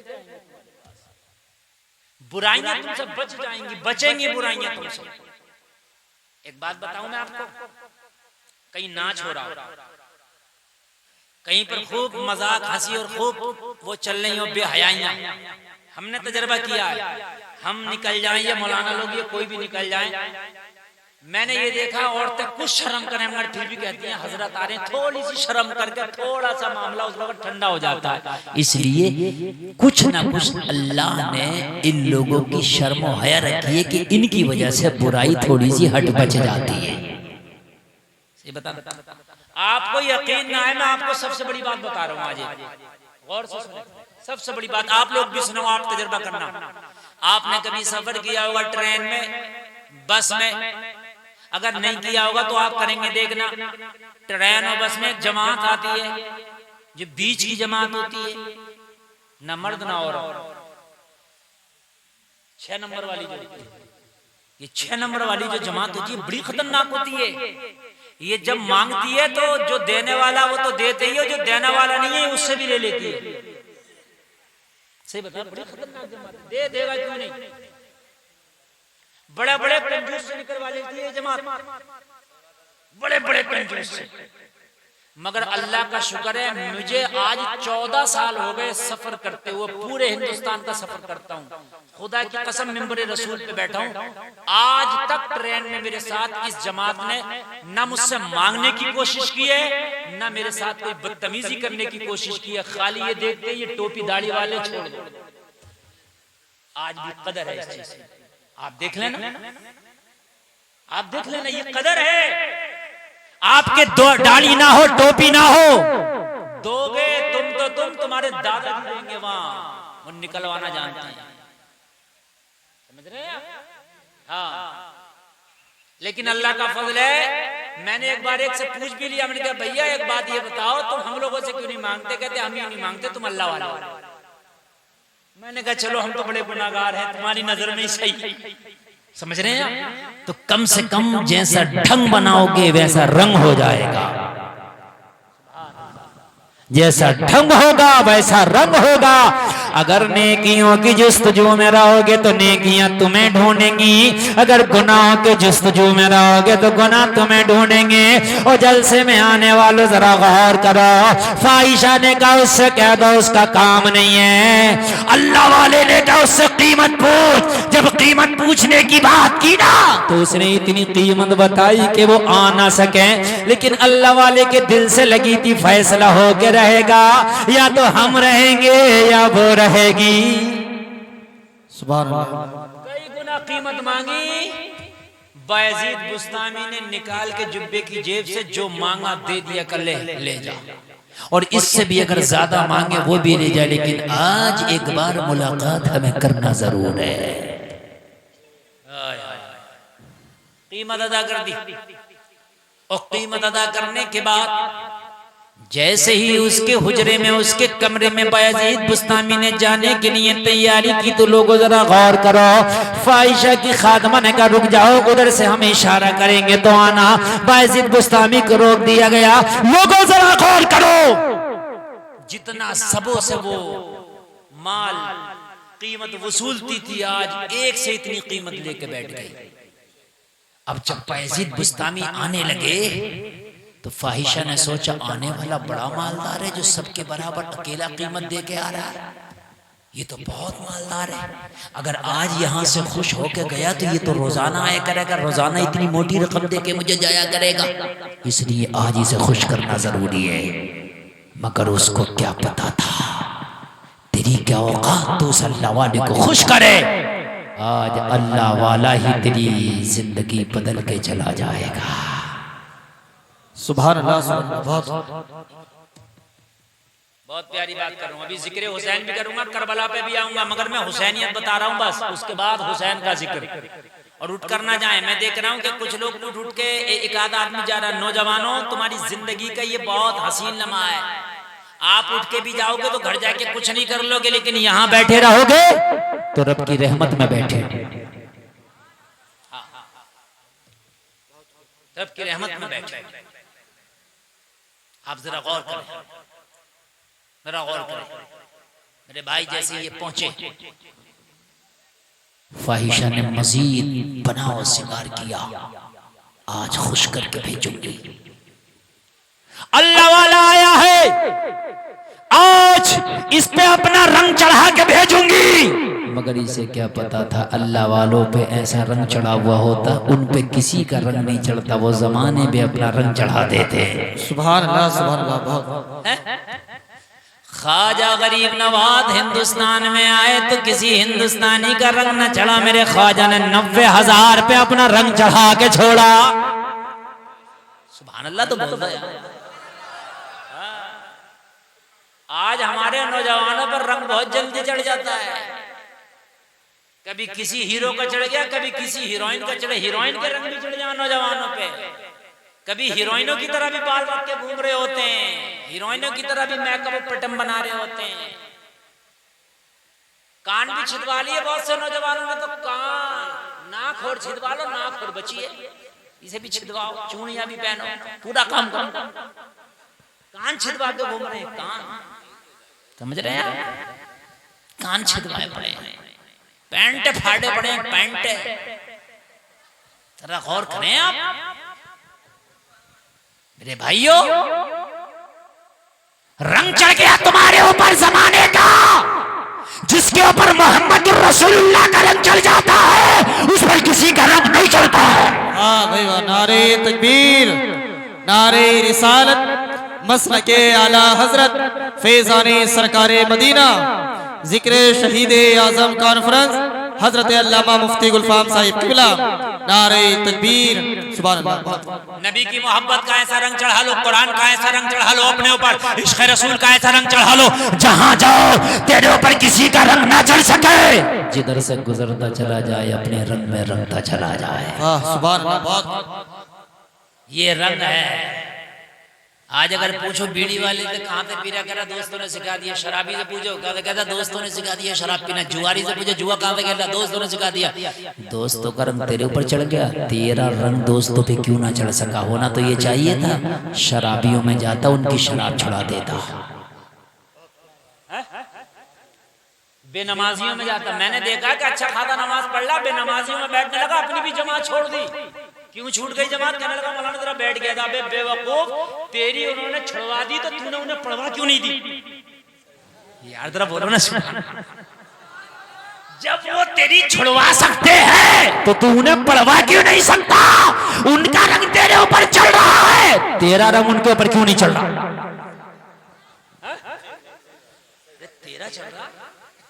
बुराइयां तुमसे बच जाएंगी, बचेंगी बुराइयां तुमसे। एक बात बताऊं मैं आपको, कहीं नाच हो रहा हो, कहीं पर खूब मजाक हंसी और खूब वो चल रही हो बेहयाइयां, हमने तजर्बा किया है। हम निकल जाएं या मौलाना लोग ये कोई भी निकल जाएं, मैंने ये देखा औरतें कुछ शर्म करें मगर फिर भी कहती हैं हजरत आ रहे हैं, थोड़ी सी शर्म करके थोड़ा सा मामला उस वक्त ठंडा हो जाता है। इसलिए कुछ ना कुछ अल्लाह ने इन लोगों की शर्म और हया रखी है कि इनकी वजह से बुराई थोड़ी सी हट बच जाती है। बता आपको यकीन ना है, मैं आपको सबसे बड़ी बात बता रहा हूँ आज, गौर से सुने। सबसे बड़ी बात आप लोग भी सुनो, आप तजर्बा करना। आपने कभी सफर किया होगा ट्रेन में, बस में? अगर नहीं किया होगा तो आप करेंगे देखना। ट्रेन और बस में जमात आती है, जो बीच की जमात होती है, न मर्द ना औरत। 6 नंबर वाली जो, ये 6 नंबर वाली जो जमात होती है बड़ी खतरनाक होती है। ये जब मांगती है तो जो देने वाला वो तो देते ही है, जो देने वाला नहीं है उससे भी ले लेती है। सही बता, बड़ी खतरनाक जमात है। दे देगा क्यों नहीं? बड़े बड़े कंजूस से निकलवा लेती है जमात, बड़े बड़े कंजूस से। मगर अल्लाह का शुक्र है, मुझे आज 14 साल हो गए सफर करते हुए, पूरे हिंदुस्तान का सफर करता हूँ। खुदा की कसम मिंबर रसूल पे बैठा हूँ, आज तक ट्रेन में मेरे साथ इस जमात ने न मुझसे मांगने की कोशिश की है, न मेरे साथ कोई बदतमीजी करने की कोशिश की है। खाली ये देखते ये टोपी दाढ़ी वाले छोड़ दो। आज भी कदर है इस चीज की, आप देख लेना, आप देख लेना, ये कदर है। आपके दाढ़ी ना हो, टोपी ना हो, दोगे तुम तो तुम्हारे दादा भी देंगे वहां, वो निकलवाना जानते हैं। समझ रहे हैं आप? हाँ, लेकिन अल्लाह का फजल है, मैंने एक बार एक से पूछ भी लिया, मैंने कहा भैया एक बात ये बताओ, तुम हम लोगों से क्यों नहीं मांगते? कहते हम ही नहीं मांगते, तुम अल्लाह वाला। मैंने कहा चलो हम तो बड़े गुनाहगार हैं, तुम्हारी नजर में ही सही। समझ रहे हैं आप? तो कम से कम जैसा ढंग बनाओगे वैसा रंग हो जाएगा, जैसा ढंग होगा वैसा रंग होगा। अगर नेकियों की जुस्तजू में रहोगे तो नेकियां तुम्हें ढूंढेंगी, अगर गुनाहों के जुस्तजू में रहोगे तो गुनाह तुम्हें ढूंढेंगे। और जलसे में आने वालों जरा गौर करो, फाहिशा ने कहा उससे कह दो उसका काम नहीं है, अल्लाह वाले ने कहा उससे कीमत पूछ। जब कीमत पूछने की बात की ना तो उसने इतनी कीमत बताई कि वो आ ना सके, लेकिन अल्लाह वाले के दिल से लगी थी फैसला हो के रहेगा, या तो हम रहेंगे या वो रहेगी। सुभान अल्लाह। कई गुना कीमत मांगी, बायजीद बुस्तामी ने निकाल के जुब्बे की जेब से जो मांगा दे दिया, कर ले जा, और इससे भी अगर ज्यादा मांगे वो भी ले जाए, लेकिन आज एक बार मुलाकात हमें करना जरूर है। कीमत अदा कर दी, और कीमत अदा करने के बाद जैसे ही उसके हुजरे में, उसके कमरे में बायजीद बुस्तामी ने जाने के लिए तैयारी की तो लोगों जरा गौर करो, फाहिशा की खादमा ने कहा रुक जाओ, उधर से हम इशारा करेंगे तो आना। बायजीद बुस्तामी को रोक दिया गया। लोगों जरा गौर करो, जितना सबों से वो माल कीमत वसूलती थी, आज एक से इतनी कीमत लेके बैठ गई। अब जब बायजीद बुस्तामी आने लगे तो फाहिशा ने सोचा आने वाला बड़ा मालदार है जो सबके बराबर अकेला कीमत दे के आ रहा है, ये तो बहुत मालदार है। अगर आज यहाँ से खुश होके गया तो ये तो रोजाना आया करेगा, रोजाना इतनी मोटी रकम दे के मुझे जाया करेगा, इसलिए आज इसे खुश करना जरूरी है। मगर उसको क्या पता था तेरी क्या औकात तो उस अल्लाह वाले को खुश करे। आज अल्लाह वाला ही तेरी जिंदगी बदल के चला जाएगा। सुभान अल्लाह सुभान अल्लाह। बहुत प्यारी बात कर रहा हूँ। अभी जिक्र हुसैन भी करूंगा, करबला पे भी आऊंगा, मगर मैं हुसैनियत बता रहा हूँ बस। उसके बाद हुसैन का जिक्र। और उठ कर ना जाए। मैं देख रहा हूँ कि कुछ लोग उठ के एक आध आदमी जा रहा है। नौजवानों, तुम्हारी जिंदगी का ये बहुत हसीन लम्हा है। आप उठ के भी जाओगे तो घर जाके कुछ नहीं कर लोगे, लेकिन यहाँ बैठे रहोगे तो रब की रहमत में बैठे, रब की रहमत में बैठे। आप जरा गौर करें, मेरा गौर करें। मेरे भाई जैसे ये पहुंचे, फाहिशा ने मजीद बनाओ सिंगार किया, आज खुश करके भेजूंगी। अल्लाह वाला आया है, आज इस पे अपना रंग चढ़ा के भेजूंगी। मगर इसे क्या पता था अल्लाह वालों पे ऐसा रंग चढ़ा हुआ होता, उन पे किसी का रंग नहीं चढ़ता, वो जमाने में अपना रंग चढ़ा देते। सुभान अल्लाह सुभान अल्लाह। बहुत ख्वाजा गरीब नवाज हिंदुस्तान में आए तो किसी हिंदुस्तानी का रंग न चढ़ा। मेरे ख्वाजा ने 90,000 पे अपना रंग चढ़ा के छोड़ा। सुभान अल्लाह। तो बोल रहा आज हमारे नौजवानों पर रंग बहुत जल्दी चढ़ जाता है। कभी किसी हीरो का चढ़ गया, कभी किसी हीरोइन का चढ़े। हीरोइन के रंग भी चढ़ जाए नौजवानों पे। कभी हीरोइनों की तरह भी बाल रख के घूम रहे होते हैं, हीरोइनों की तरह भी मेकअप पटम बना रहे होते हैं। कान भी छिदवा लिए बहुत से नौजवानों ने। तो कान नाक और छिदवा लो, नाक और बचिए, इसे भी छिदवाओ, चूड़ियां भी पहनो, पूरा काम करो। कान छिदवा के घूम रहे हैं, कान समझ रहे हैं? कान छिदवाए पड़े हैं, पैंट फाड़े पड़े हैं, पैंट। जरा गौर करें आप मेरे भाइयों। रंग चढ़ गया तुम्हारे ऊपर जमाने का। जिसके ऊपर मोहम्मद रसूलुल्लाह का रंग चढ़ जाता है, उस पर किसी का रंग नहीं चढ़ता है। हाँ भाई वाह। नारे तकबीर, नारे रिसालत, मसलके आला हजरत फैजाने सरकारे मदीना, जिक्र शहीद आजम कॉन्फ्रेंस हजरत अल्लामा मुफ्ती गुलफाम साहिब किबला। नारे तकबीर, सुभान अल्लाह। नबी की मोहब्बत का ऐसा रंग चढ़ा लो, कुरान का ऐसा रंग चढ़ा लो अपने ऊपर, इश्क़ रसूल का ऐसा रंग चढ़ा लो, जहां जाओ तेरे ऊपर किसी का रंग ना चढ़ सके। जिधर से गुजरता चला जाए अपने रंग में रंगता चला जाए। सुभान अल्लाह। ये रंग है। आज अगर पूछो बीड़ी वाले से कहाँ से पीरा, करा दोस्तों ने सिखा दिया। शराबी से पूछो, कहता दोस्तों ने सिखा दिया शराब पीना। जुआरी से पूछो, जुआ कहाँ से खेलता, दोस्तों ने सिखा दिया। दोस्तों का रंग तेरे ऊपर चढ़ गया, तेरा रंग दोस्तों पे क्यों ना चढ़ सका? होना तो ये चाहिए था, शराबियों में जाता, उनकी शराब छुड़ा देता, बेनमाजियों में जाता। मैंने देखा कि अच्छा खासा नमाज पढ़ ला, बेनमाजियों में बैठने लगा, अपनी भी जमात छोड़ दी। क्यों छूट गई जमात? कहने लगा मौलाना जरा बैठ गया था। बे बेवकूफ, तेरी उन्होंने छुड़वा दी तो तूने उन्हें पढ़वा क्यों नहीं दी? यार जरा बोलो ना। जब वो तेरी छुड़वा सकते हैं तो तू उन्हें पढ़वा क्यों नहीं सकता? उनका रंग तेरे ऊपर चल रहा है, तेरा रंग उनके ऊपर क्यों नहीं चल रहा? तेरा चल रहा,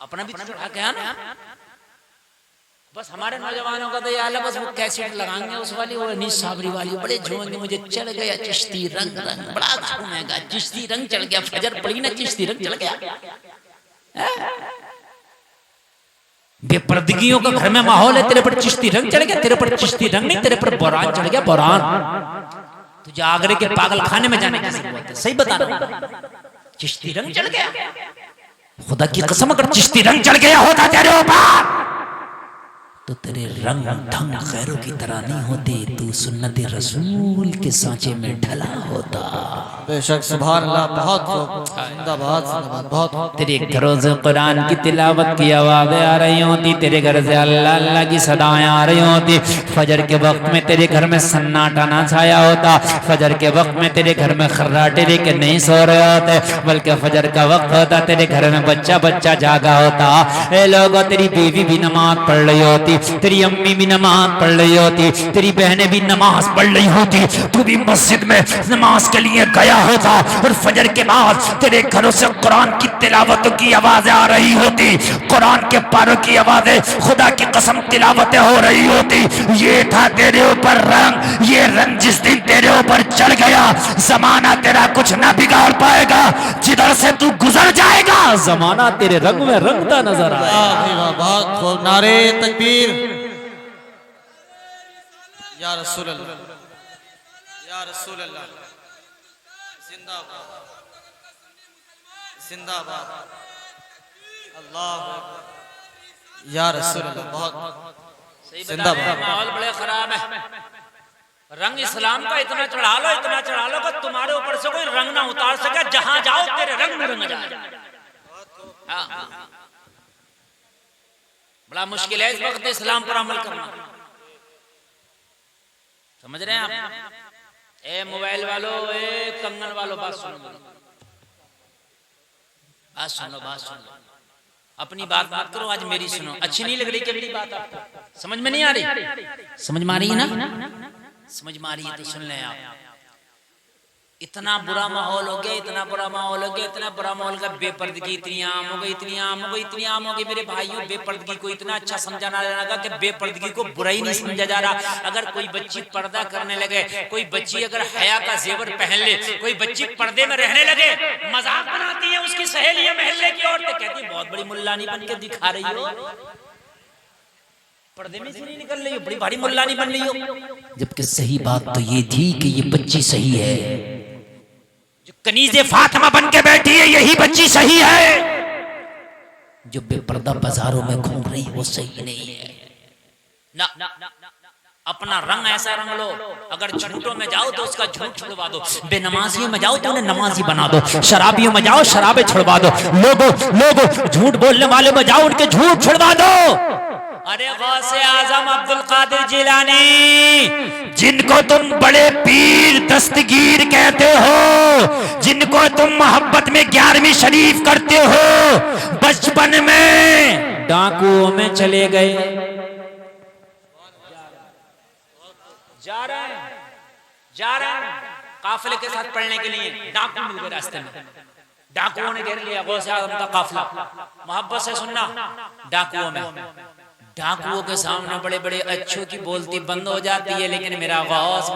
अपना भी चढ़ा गया ना। बस हमारे नौजवानों का तो ये हाल है, बस वो कैसेट लगाएंगे उस वाली, वो अनीस साबरी वाली, बड़े झूमेंगे। मुझे चढ़ गया चिश्ती रंग, रंग बड़ा झूमेगा, चिश्ती रंग चढ़ गया। फजर पड़ी ना, चिश्ती रंग चढ़ गया। बेपर्दगियों का घर में माहौल है, तेरे पर चिश्ती रंग चढ़ गया। तेरे पर चिश्ती रंग नहीं, तेरे पर बोरान चढ़ गया, बोरान। तुझे आगरे के पागल खाने में जाने की जरूरत है, सही बता रहा हूं। चिश्ती रंग चढ़ गया, खुदा की कसम अगर चिश्ती रंग चढ़ गया होता तेरे ऊपर तो तेरे रंग ढंग खैरों की तरह नहीं होते, तू सुन्नत रसूल के सांचे में ढला होता। बेशक सुभान अल्लाह। बहुत जिंदाबाद जिंदाबाद। बहुत तेरे घरों से कुरान की तिलावत की आवाज़ें आ रही होती, तेरे घर से अल्लाह अल्लाह की सदाएं आ रही होती। फजर के वक्त में तेरे घर में सन्नाटा ना छाया होता, फजर के वक्त में तेरे घर में खर्राटे लेके नहीं सो रहे होते, बल्कि फजर का वक्त होता, तेरे घर में बच्चा बच्चा जागा होता। ए लोगों, तेरी बीवी भी नमाज पढ़ रही होती, तेरी अम्मी भी नमाज पढ़ रही होती, तेरी बहनें भी नमाज पढ़ रही होती, तू भी मस्जिद में नमाज के लिए गया होता और फजर के बाद तेरे घरों से कुरान की तिलावतों की आवाजें आ रही होती, कुरान के पारों की आवाजें, खुदा की कसम तिलावतें हो रही होती। ये था तेरे ऊपर रंग, ये रंग जिस दिन तेरे ऊपर चढ़ गया, जमाना तेरा कुछ ना बिगाड़ पाएगा, जिधर से तू गुजर जाएगा जमाना तेरे रंग में रंगता नजर आएगा। बहुत खूब, नारे तकबीर, या रसूल अल्लाह, या रसूल अल्लाह, जिंदाबाद जिंदाबाद, अल्लाह, या रसूल अल्लाह, बहुत सही बता रहे हैं, माहौल बड़े खराब है। रंग इस्लाम का इतना चढ़ा लो कि तुम्हारे ऊपर से कोई रंग ना उतार सके, जहां जाओ तेरे रंग में रंग जाए। हाँ। बड़ा मुश्किल है इस वक्त इस्लाम पर अमल करना, समझ रहे हैं आप? ए मोबाइल वालों, ए कंगन वालों, बात सुनो, बात सुनो, बात सुनो। अपनी बात मत करो, आज मेरी सुनो। अच्छी नहीं लग रही क्या मेरी बात आपको? समझ में नहीं आ रही? समझ में आ रही है ना? समझ में आ रही है तो सुन लें आप। इतना बुरा माहौल हो गया, इतना बुरा माहौल हो गया, इतना बुरा माहौल का, बेपर्दगी इतनी आम हो गई, इतनी आम हो गई, इतनी आम हो गई मेरे भाइयों। बेपर्दगी को इतना अच्छा समझाना लगा कि बेपर्दगी को बुरा ही नहीं समझा जा रहा। अगर कोई बच्ची पर्दा करने लगे, कोई बच्ची अगर हया का जेवर पहन ले, कोई बच्ची पर्दे में रहने लगे, मजाक बनाती है उसकी सहेलियां, महल्ले की औरतें कहती है बहुत बड़ी मुल्लानी बन के दिखा रही हो, पर्दे में से नहीं निकल रही हो, बड़ी भारी मुल्लानी बन रही हो। जबकि सही बात तो ये थी कि ये बच्ची सही है, जो कनीज़े फातिमा बन के बैठी है यही बच्ची सही है, जो बेपर्दा बाजारों में घूम रही वो सही नहीं है ना। अपना रंग ऐसा रंग लो, अगर झूठों में जाओ तो उसका झूठ छुड़वा दो, बेनमाजियों में जाओ तो उन्हें नमाजी बना दो, शराबियों में जाओ शराबे छुड़वा दो, लोगो झूठ बोलने वाले में जाओ उनके झूठ छुड़वा दो। अरे गौसे आजम अब्दुल कादिर जिलानी, जिनको तुम बड़े पीर दस्तगीर कहते हो, जिनको तुम मोहब्बत में 11वीं शरीफ करते हो, बचपन में डाकुओं में चले गए, जा रहे हैं काफिले के साथ पढ़ने के लिए, डाकू मिल गए रास्ते में, डाकुओं ने घेर लिया गौसे आजम का काफिला। मोहब्बत से सुनना, डाकुओं में, डाकुओं के सामने बड़े बड़े अच्छों की बोलती बंद हो जाती है, लेकिन मेरा गौस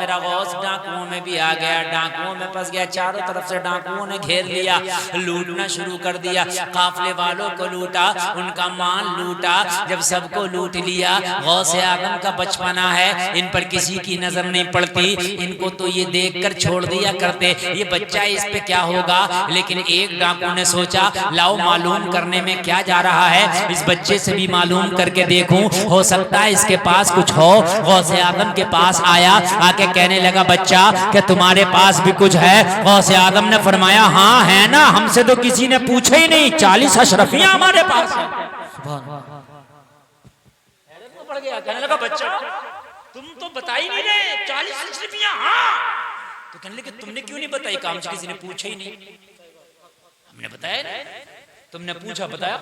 डाकुओं में भी आ गया, डाकुओं में फंस गया। चारों तरफ से डाकुओं ने घेर लिया, लूटना शुरू कर दिया, काफिले वालों को लूटा, उनका माल लूटा। जब सबको लूट लिया, गौसे आजम का बचपना है, इन पर किसी की नजर नहीं पड़ती, इनको तो ये देखकर छोड़ दिया करते, ये बच्चा इस पे क्या होगा। लेकिन एक डाकू ने सोचा लाओ मालूम करने में क्या जा रहा है, इस बच्चे से भी मालूम करके देखूं, हो सकता है इसके पास कुछ हो। गौसे आजम के पास आया, आके कहने लगा बच्चा कि तुम्हारे पास भी कुछ है। गौसे आजम ने फरमाया हाँ है ना, हमसे तो किसी ने पूछा ही नहीं, 40 अशरफियां हमारे पास है। पड़ गया, कहने लगा बच्चा तुम तो बता ही नहीं रहे, 40 अशरफियां। हाँ, तो कहने लगे तुमने क्यों नहीं बताई? काम से किसी ने पूछा ही नहीं, हमने बताया नहीं, तुमने पूछा बताया।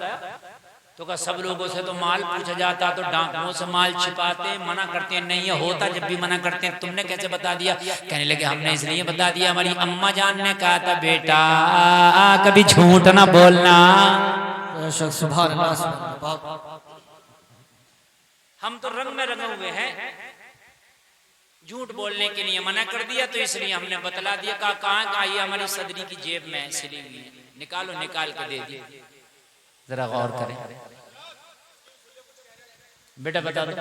तो कहा सब लोगों से तो माल पूछा जाता, तो डाकुओं से माल छिपाते, मना करते हैं नहीं ये होता, जब भी मना करते हैं तुमने कैसे बता दिया? कहने लगे हमने इसलिए बता दिया, हमारी अम्मा जान ने कहा था बेटा कभी झूठ ना बोलना। सुभान अल्लाह। हम तो रंग में रंगे हुए हैं, झूठ बोलने के लिए मना कर दिया, तो इसलिए हमने बतला दिया। कहा कहाँ ये हमारी सदरी की जेब में है, इसलिए निकालो, निकाल के दे दिया। जरा गौर करें बेटा, बता दो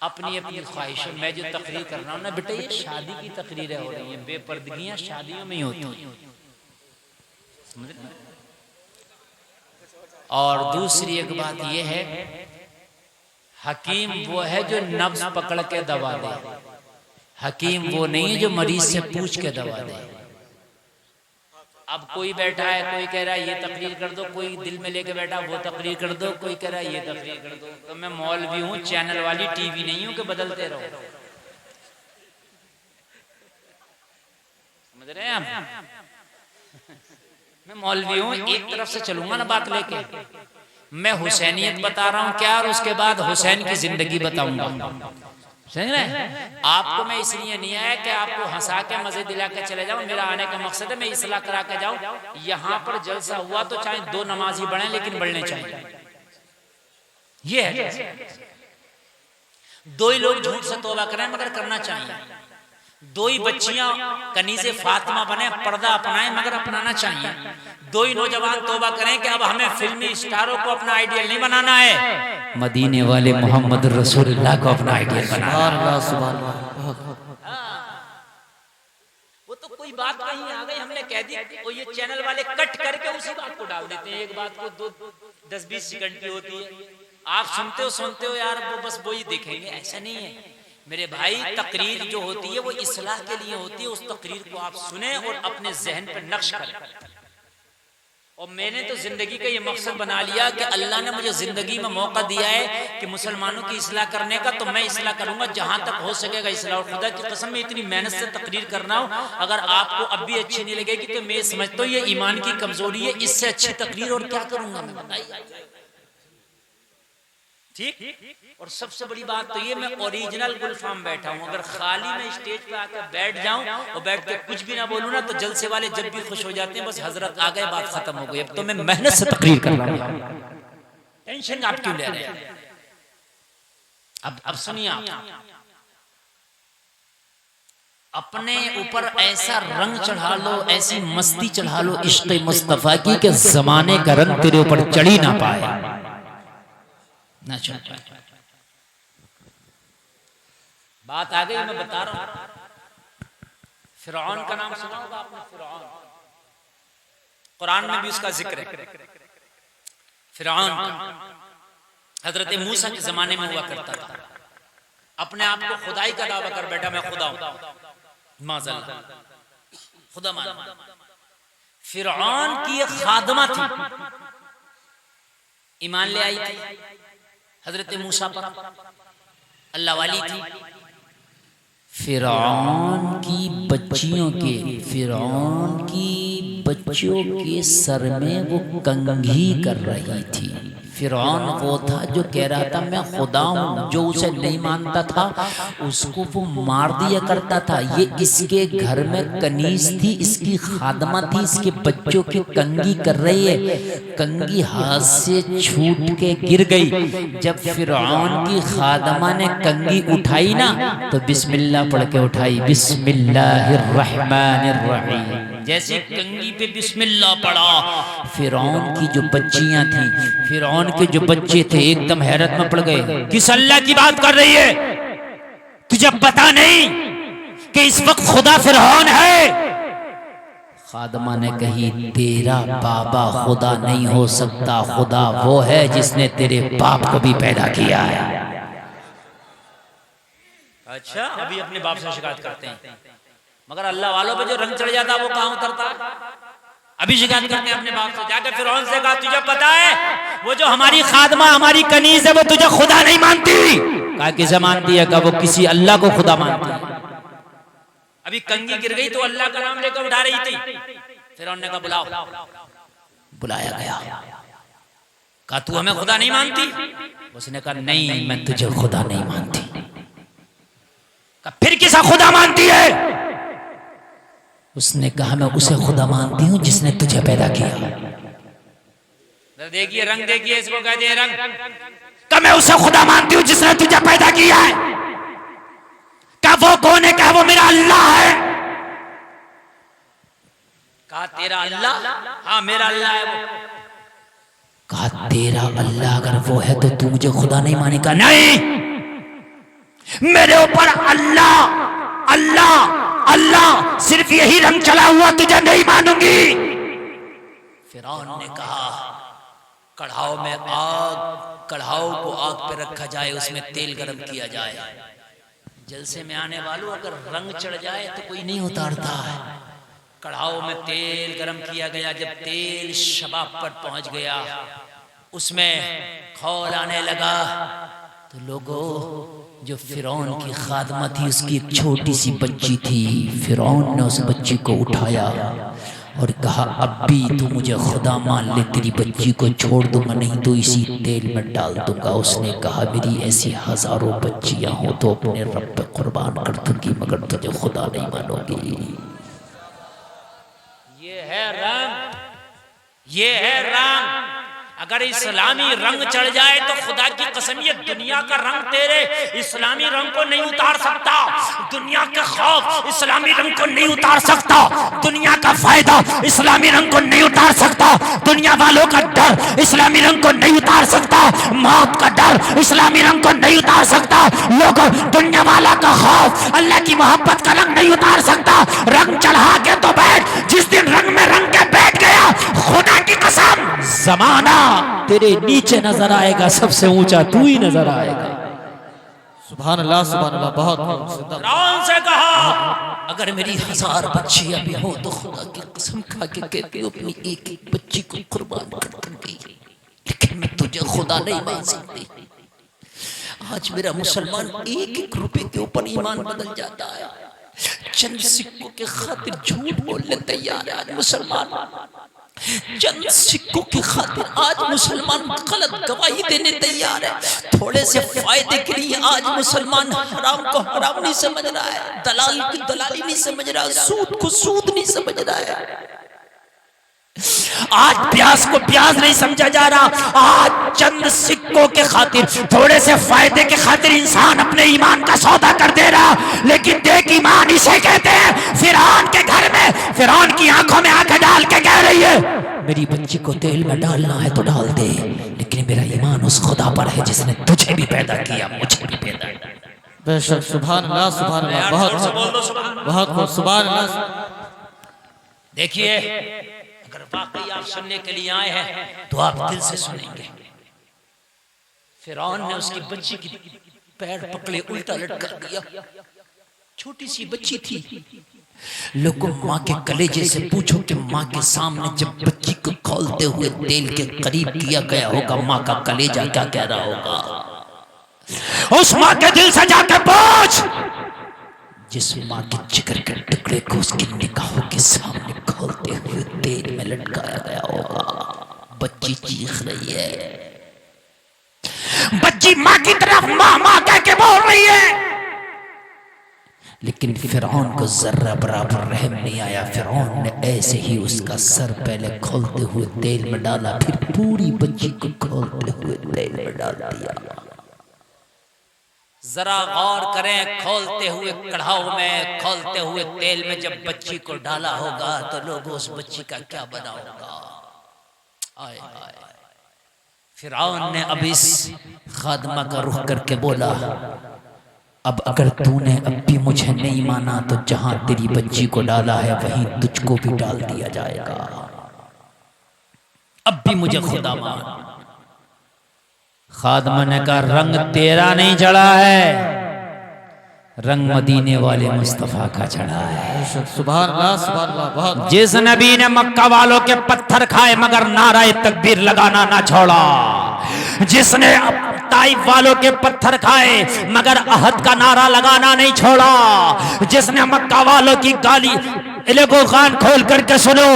अपनी अपनी ख्वाहिशों में जो तकरीर कर रहा हूं ना बेटा, ये शादी की तकरीरें हो रही हैं, बेपर्दगियां शादियों में ही होती हैं। और दूसरी एक बात यह है, हकीम वो है जो नब्ज पकड़ के दवा दे, हकीम वो नहीं है जो मरीज से पूछ के दवा दे। अब कोई बैठा है, कोई कह रहा है ये तकरीर कर दो, कोई दिल में लेके बैठा वो तकरीर कर दो, कोई कह रहा है ये तकरीर कर दो। तो मैं मौलवी हूँ, चैनल वाली टीवी नहीं हूँ कि बदलते रहो। समझ रहे हैं आप? मैं मौलवी हूं, एक तरफ से चलूंगा ना बात लेके। मैं हुसैनियत बता रहा हूं क्या, और उसके बाद हुसैन की जिंदगी बताऊंगा। समझ रहे? आपको मैं इसलिए नहीं आया कि आपको हंसा के मजे दिला के चले जाऊं। मेरा आने का मकसद है मैं इस्लाह करा के जाऊं। यहाँ पर जलसा हुआ तो चाहे 2 नमाजी बढ़े, लेकिन बढ़ने चाहिए। ये है, 2 ही लोग झूठ से तौबा करें मगर करना चाहिए। 2 ही बच्चियां कनीज़े फातिमा बने, पर्दा अपनाएं मगर अपनाना चाहिए। 2 ही नौजवान तौबा करें कि अब हमें फिल्मी स्टारों को अपना आइडियल नहीं बनाना है, मदीने वाले मोहम्मद रसूलुल्लाह को अपना आइडियल बनाना है। सुभान अल्लाह। वो तो कोई बात कहीं आ गई, हमने कह दी, और ये चैनल वाले कट करके उसी बात को डाल देते हैं। एक बात को 10-20 सेकंड की होती है, आप सुनते हो यार, वो बस वो ही देखेंगे। ऐसा नहीं है मेरे भाई। तकरीर जो होती है वो इस्लाह के लिए होती है। उस तकरीर को आप सुने और अपने जहन पर नक्श करें। और मैंने तो जिंदगी का ये मकसद बना लिया कि अल्लाह ने मुझे जिंदगी में मौका दिया है कि मुसलमानों की इस्लाह करने का, तो मैं इस्लाह करूंगा जहां तक हो सकेगा इस्लाह। और खुदा की कसम में इतनी मेहनत से तकरीर करना हो, अगर आपको अब भी अच्छी नहीं लगेगी तो मैं समझता हूँ ये ईमान की कमजोरी है। इससे अच्छी तकरीर और क्या करूंगा मैं, बताइए। ठीक। और सबसे बड़ी बात तो ये, मैं ओरिजिनल गुलफाम बैठा हूं। अगर खाली मैं स्टेज पे आकर बैठ जाऊं और बैठ के कुछ भी ना बोलूं ना, तो जलसे वाले जब भी खुश हो जाते हैं, बस हजरत आ गए, बात खत्म हो गई। अब तो मैं मेहनत से तकरीर कर रहा हूं, टेंशन आप क्यों ले रहे हैं? अब सुनिए, आप अपने ऊपर ऐसा रंग चढ़ा लो, ऐसी मस्ती चढ़ा लो इश्क़ मुस्तफा की, कि जमाने का रंग तेरे ऊपर चढ़ी ना पाए, ना चढ़ पाए। बात आ गई, मैं बता रहा हूं। फिरौन का नाम सुना होगा आपने? फिरौन, कुरान में भी उसका जिक्र है। फिरौन हजरत मूसा के जमाने में हुआ करता था। अपने आप को खुदाई का दावा कर बैठा, मैं खुदा हूं, माज़अल्लाह, खुदा मान। फिरौन की एक खादमा थी, ईमान ले आई थी हजरत मूसा पर, अल्लाह वाली थी। फिरौन की बच्चियों के सर में वो कंघी कर रही थी। फिरौन वो था जो कह रहा था मैं खुदा हूँ, जो उसे नहीं मानता था उसको वो मार दिया करता था। ये इसके घर में कनीज थी, इसकी खादमा थी, इसके बच्चों की कंघी कर रही है। कंघी हाथ से छूट के गिर गई। जब फिरौन की खादमा ने कंघी उठाई ना, तो बिस्मिल्लाह पढ़ के उठाई, बिस्मिल्लाहिर्रहमानिर्रहीम। जैसे कंघी पे बिस्मिल्लाह पढ़ा, फिरौन की जो बच्चियां थी, फिरौन के जो बच्चे थे, एकदम हैरत में पड़ गए। किस अल्लाह की बात कर रही है? तुझे पता नहीं कि इस वक्त खुदा फिरौन है? खादमा ने कही, तेरा बाबा खुदा नहीं हो सकता, खुदा वो है जिसने तेरे बाप को भी पैदा किया है। अच्छा, अभी अपने बाप से शिकायत करते हैं, मगर अल्लाह वालों पे जो रंग चढ़ जाता वो कहां उतरता? अभी शिकायत करते हैं अपने बाप से। जाकर फिरौन से कहा, तुझे पता है वो जो हमारी खादमा, हमारी कनीज है, वो तुझे खुदा नहीं मानती? कहा किसे मानती है? कहा वो किसी अल्लाह को खुदा मानती है। अभी कंघी गिर गई तो अल्लाह का नाम लेकर उठा रही थी। फिरौन ने कहा बुलाओ। बुलाया गया, कहा तू हमें खुदा नहीं मानती? उसने कहा नहीं, मैं तुझे खुदा नहीं मानती। कहा फिर किसा खुदा मानती है? उसने कहा मैं उसे खुदा मानती हूं जिसने तुझे पैदा किया। देखिए रंग, देखिए इसको कहते हैं रंग। कहा मैं उसे खुदा मानती हूं जिसने तुझे पैदा किया है। कहा वो कौन है? कहा वो मेरा अल्लाह है। कहा तेरा अल्लाह? हाँ मेरा अल्लाह है वो। कहा तेरा अल्लाह अगर वो है तो तू मुझे खुदा नहीं मानेगा? नहीं, मेरे ऊपर अल्लाह अल्लाह अल्लाह सिर्फ यही रंग चला हुआ, तुझे नहीं मानूंगी। फिरौन ने कहा कढ़ाओ में आग, कढ़ाओ को आग पे रखा जाए, उसमें तेल गरम किया जाए। जलसे में आने वालों अगर रंग चढ़ जाए तो कोई नहीं उतारता है। कढ़ाओ में तेल गरम किया गया। जब तेल शबाब पर पहुंच गया, उसमें खौल आने लगा, तो लोगों जो फिरौन की खादमा थी, उसकी एक छोटी सी बच्ची थी। फिरौन ने उस बच्ची को उठाया और कहा, अब भी तू मुझे खुदा मान ले, तेरी बच्ची को छोड़ दूंगा, नहीं तो इसी तेल में डाल दूंगा। उसने कहा, मेरी ऐसी हजारों बच्चियां हो तो अपने रब पे कुर्बान कर दूंगी, मगर तुझे खुदा नहीं मानोगी। ये है रंग, ये है रंग। अगर इस्लामी रंग चढ़ जाए तो खुदा की कसम, ये दुनिया का रंग तेरे इस्लामी रंग को नहीं उतार सकता। दुनिया के खौफ इस्लामी रंग को नहीं उतार सकता। दुनिया का फायदा इस्लामी रंग को नहीं उतार सकता। दुनिया वालों का डर इस्लामी रंग को नहीं उतार सकता। मौत का डर इस्लामी रंग को नहीं उतार सकता। लोगों, दुनिया वाला का खौफ अल्लाह की मोहब्बत का रंग नहीं उतार सकता। रंग चढ़ा के तो बैठ, जिस दिन रंग में रंग के बैठ गया, खुदा की कसम जमाना तेरे नीचे नजर आएगा, सबसे ऊंचा तू ही नजर आएगा। सुभान अल्लाह, सुभान अल्लाह। बहुत फिरौन से कहा, अगर मेरी 1000 बच्चियां भी हो तो खुदा की कसम खा के कहती हूं, अपनी एक एक बच्ची को कुर्बान कर दूंगी, लेकिन मैं तुझे खुदा नहीं मान सकती। आज मेरा मुसलमान एक एक रुपए के ऊपर ईमान बदल जाता है। चंद सिक्कों के खातिर झूठ बोलने तैयार है आज मुसलमान। चंद सिक्कों की खातिर आज मुसलमान गलत गवाही देने तैयार है। थोड़े से फायदे के लिए आज मुसलमान हराम को हराम नहीं समझ रहा है, दलाल की दलाली नहीं समझ रहा, सूद को सूद नहीं समझ रहा है। आज प्यास को प्यास नहीं समझा जा रहा। आज चंद सिक्कों के खातिर, थोड़े से फायदे के खातिर इंसान अपने ईमान का सौदा कर दे रहा। लेकिन देख, ईमान इसे कहते हैं। फिरौन के घर में फिरौन की आंखों में आंखें डाल के कह रही है, मेरी बच्ची को तेल में डालना है तो डाल दे, लेकिन मेरा ईमान उस खुदा पर है जिसने तुझे भी पैदा किया, मुझे भी पैदा किया। बेशक, सुभान अल्लाह, सुभान अल्लाह। बहुत बहुत सुभान अल्लाह। देखिए, अगर वाकई आप सुनने के लिए आए हैं तो आप दिल से सुनेंगे। फिरौन ने उसकी बच्ची की पैर पकड़े, उल्टा लटका दिया। छोटी सी बच्ची थी। लोगों, माँ के कलेजे से पूछो कि माँ के सामने जब बच्ची को खोलते हुए तेल के करीब किया गया होगा, माँ का कलेजा क्या कह रहा होगा? उस माँ के दिल से जाके पूछ, जिस माँ के जिगर के टुकड़े को उसकी निगाहों के सामने खोलते हुए तेल में लटकाया गया होगा। बच्ची चीख रही है, बच्ची माँ की तरफ माँ माँ कह के बोल रही है। लेकिन फिरौन को जर्रा बराबर रहम नहीं आया। फिरौन ने ऐसे ही उसका सर पहले खोलते हुए तेल में डाला, फिर पूरी बच्ची को खोलते हुए तेल में डाल दिया। जरा गौर करें, खोलते हुए कढ़ाऊ में, खोलते हुए तेल में जब बच्ची को डाला होगा तो लोगों, उस बच्ची का क्या बना होगा? आए आए। फिरौन ने अब इस खादमा का रुख करके बोला, अब अगर तूने अब भी मुझे नहीं माना तो जहां तेरी बच्ची को डाला है वहीं तुझको भी डाल दिया जाएगा। अब भी मुझे खुदा मान। खादमा ने कहा, रंग तेरा नहीं चढ़ा है, रंग मदीने वाले मुस्तफा का चढ़ा है। सुभान अल्लाह, सुभान अल्लाह। बहुत। जिस नबी ने मक्का वालों के पत्थर खाए मगर नाराए तकबीर लगाना ना छोड़ा, जिसने ताइफ वालों के पत्थर खाए मगर अहद का नारा लगाना नहीं छोड़ा, जिसने मक्का वालों की गाली, इलेको कान खोल करके सुनो,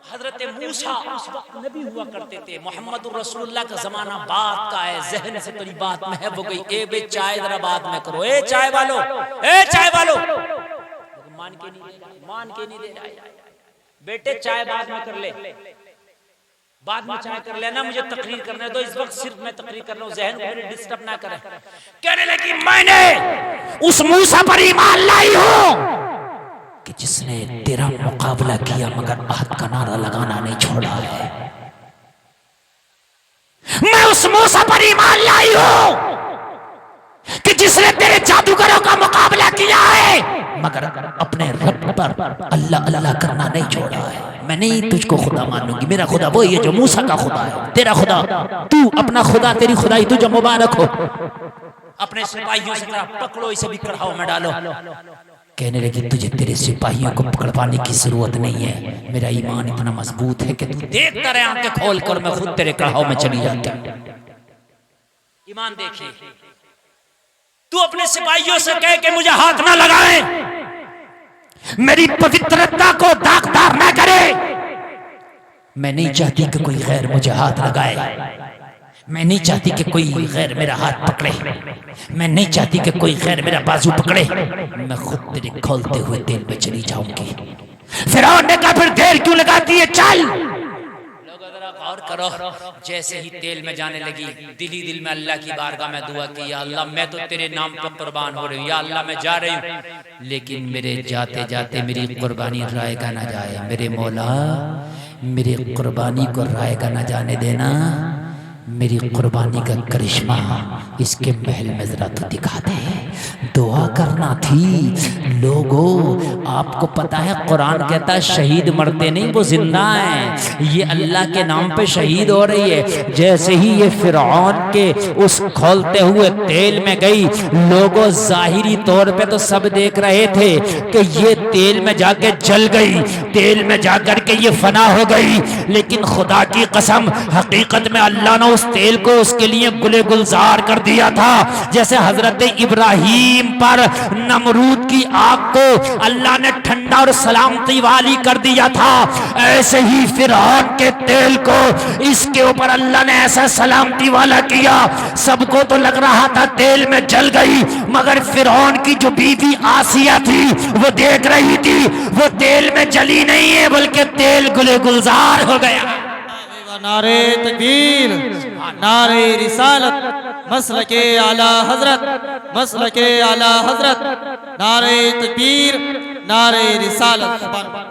हजरत मूसा उस वक्त नबी हुआ करते थे, मोहम्मद रसूलुल्लाह का जमाना बात का है, जहन से तेरी बात में है वो गई। ए बे चाय जरा बात में करो, ए चाय वालो, ए चाय वालो। मान के नहीं दे रहा, बेटे चाय बाद में कर ले, बाद में चाय कर लेना, मुझे तकरीर करने दो, इस वक्त सिर्फ मैं तकरीर कर रहा हूँ, जहन को डिस्टर्ब ना करें। कहने लगी, मैंने उस मूसा पर ईमान लाई हूँ कि जिसने तेरा मुकाबला किया मगर अहद का नारा लगाना नहीं छोड़ा है। मैं उस मूसा पर ईमान लाई हूँ कि जिसने तेरे जादूगरों का मुकाबला किया है मगर अपने रब पर अल्लाह अल्लाह करना नहीं छोड़ा है। मैं नहीं तुझको खुदा मानूंगी, मेरा खुदा वो है जो मूसा का खुदा है, तेरा खुदा तू अपना खुदा, तेरी खुदाई तुझे मुबारक हो। अपने सिपाहियों से पकड़ो, इसे भी कढ़ाऊ में डालो। कहने लगी, तुझे तेरे सिपाहियों को पकड़ पाने की जरूरत नहीं है, मेरा ईमान इतना मजबूत है कि तू देखता रहे, आंखें खोल कर मैं खुद तेरे कढ़ाऊ में चली जाती। ईमान देखिए, तू अपने सिपाहियों से कह के मुझे हाथ ना लगाए, मेरी पवित्रता को दागदार ना करे। मैं नहीं चाहती कि कोई गैर मुझे हाथ लगाए, मैं नहीं चाहती कि कोई गैर मेरा हाथ पकड़े, मैं नहीं चाहती कि कोई गैर मेरा बाजू पकड़े, मैं खुद तेरे खोलते हुए तेल में चली जाऊंगी। फिरौन ने कहा फिर देर क्यों लगाती है, चल। लोगों जरा गौर करो, जैसे ही तेल में जाने लगी दिल ही दिल में अल्लाह की बारगाह में दुआ की, या अल्लाह मैं तो तेरे नाम पर कुर्बान हो रही हूँ, या अल्लाह मैं जा रही हूँ, लेकिन मेरे जाते जाते मेरी कुर्बानी रायगा ना जाए, मेरे मौला मेरी कुर्बानी को रायगा ना जाने देना, मेरी कुर्बानी का करिश्मा इसके महल में जरा तो दिखा दे। दुआ करना थी। लोगों आपको पता है कुरान कहता है शहीद मरते नहीं, वो जिंदा है। ये अल्लाह के नाम पे शहीद हो रही है। जैसे ही ये फिरौन के उस खोलते हुए तेल में गई, लोगों जाहिरी तौर पे तो सब देख रहे थे कि ये तेल में जाके जल गई, तेल में जाकर के ये फना हो गई, लेकिन खुदा की कसम हकीकत में अल्लाह ने उस तेल को उसके लिए गुले गुलजार कर दिया था। जैसे हजरत इब्राहिम पर नमरूद की आग को अल्लाह ने ठंडा और सलामती वाली कर दिया था, ऐसे ही फिरौन के तेल को इसके ऊपर अल्लाह ने ऐसा सलामती वाला किया। सबको तो लग रहा था तेल में जल गई, मगर फिरौन की जो बीवी आसिया थी वो देख रही थी वो तेल में जली नहीं है, बल्कि तेल गुले गुलजार हो गया। नारे तकबीर, नारे रिसालत, मसलके आला हजरत, मसलके आला हजरत, नारे तकबीर, नारे रिसालत।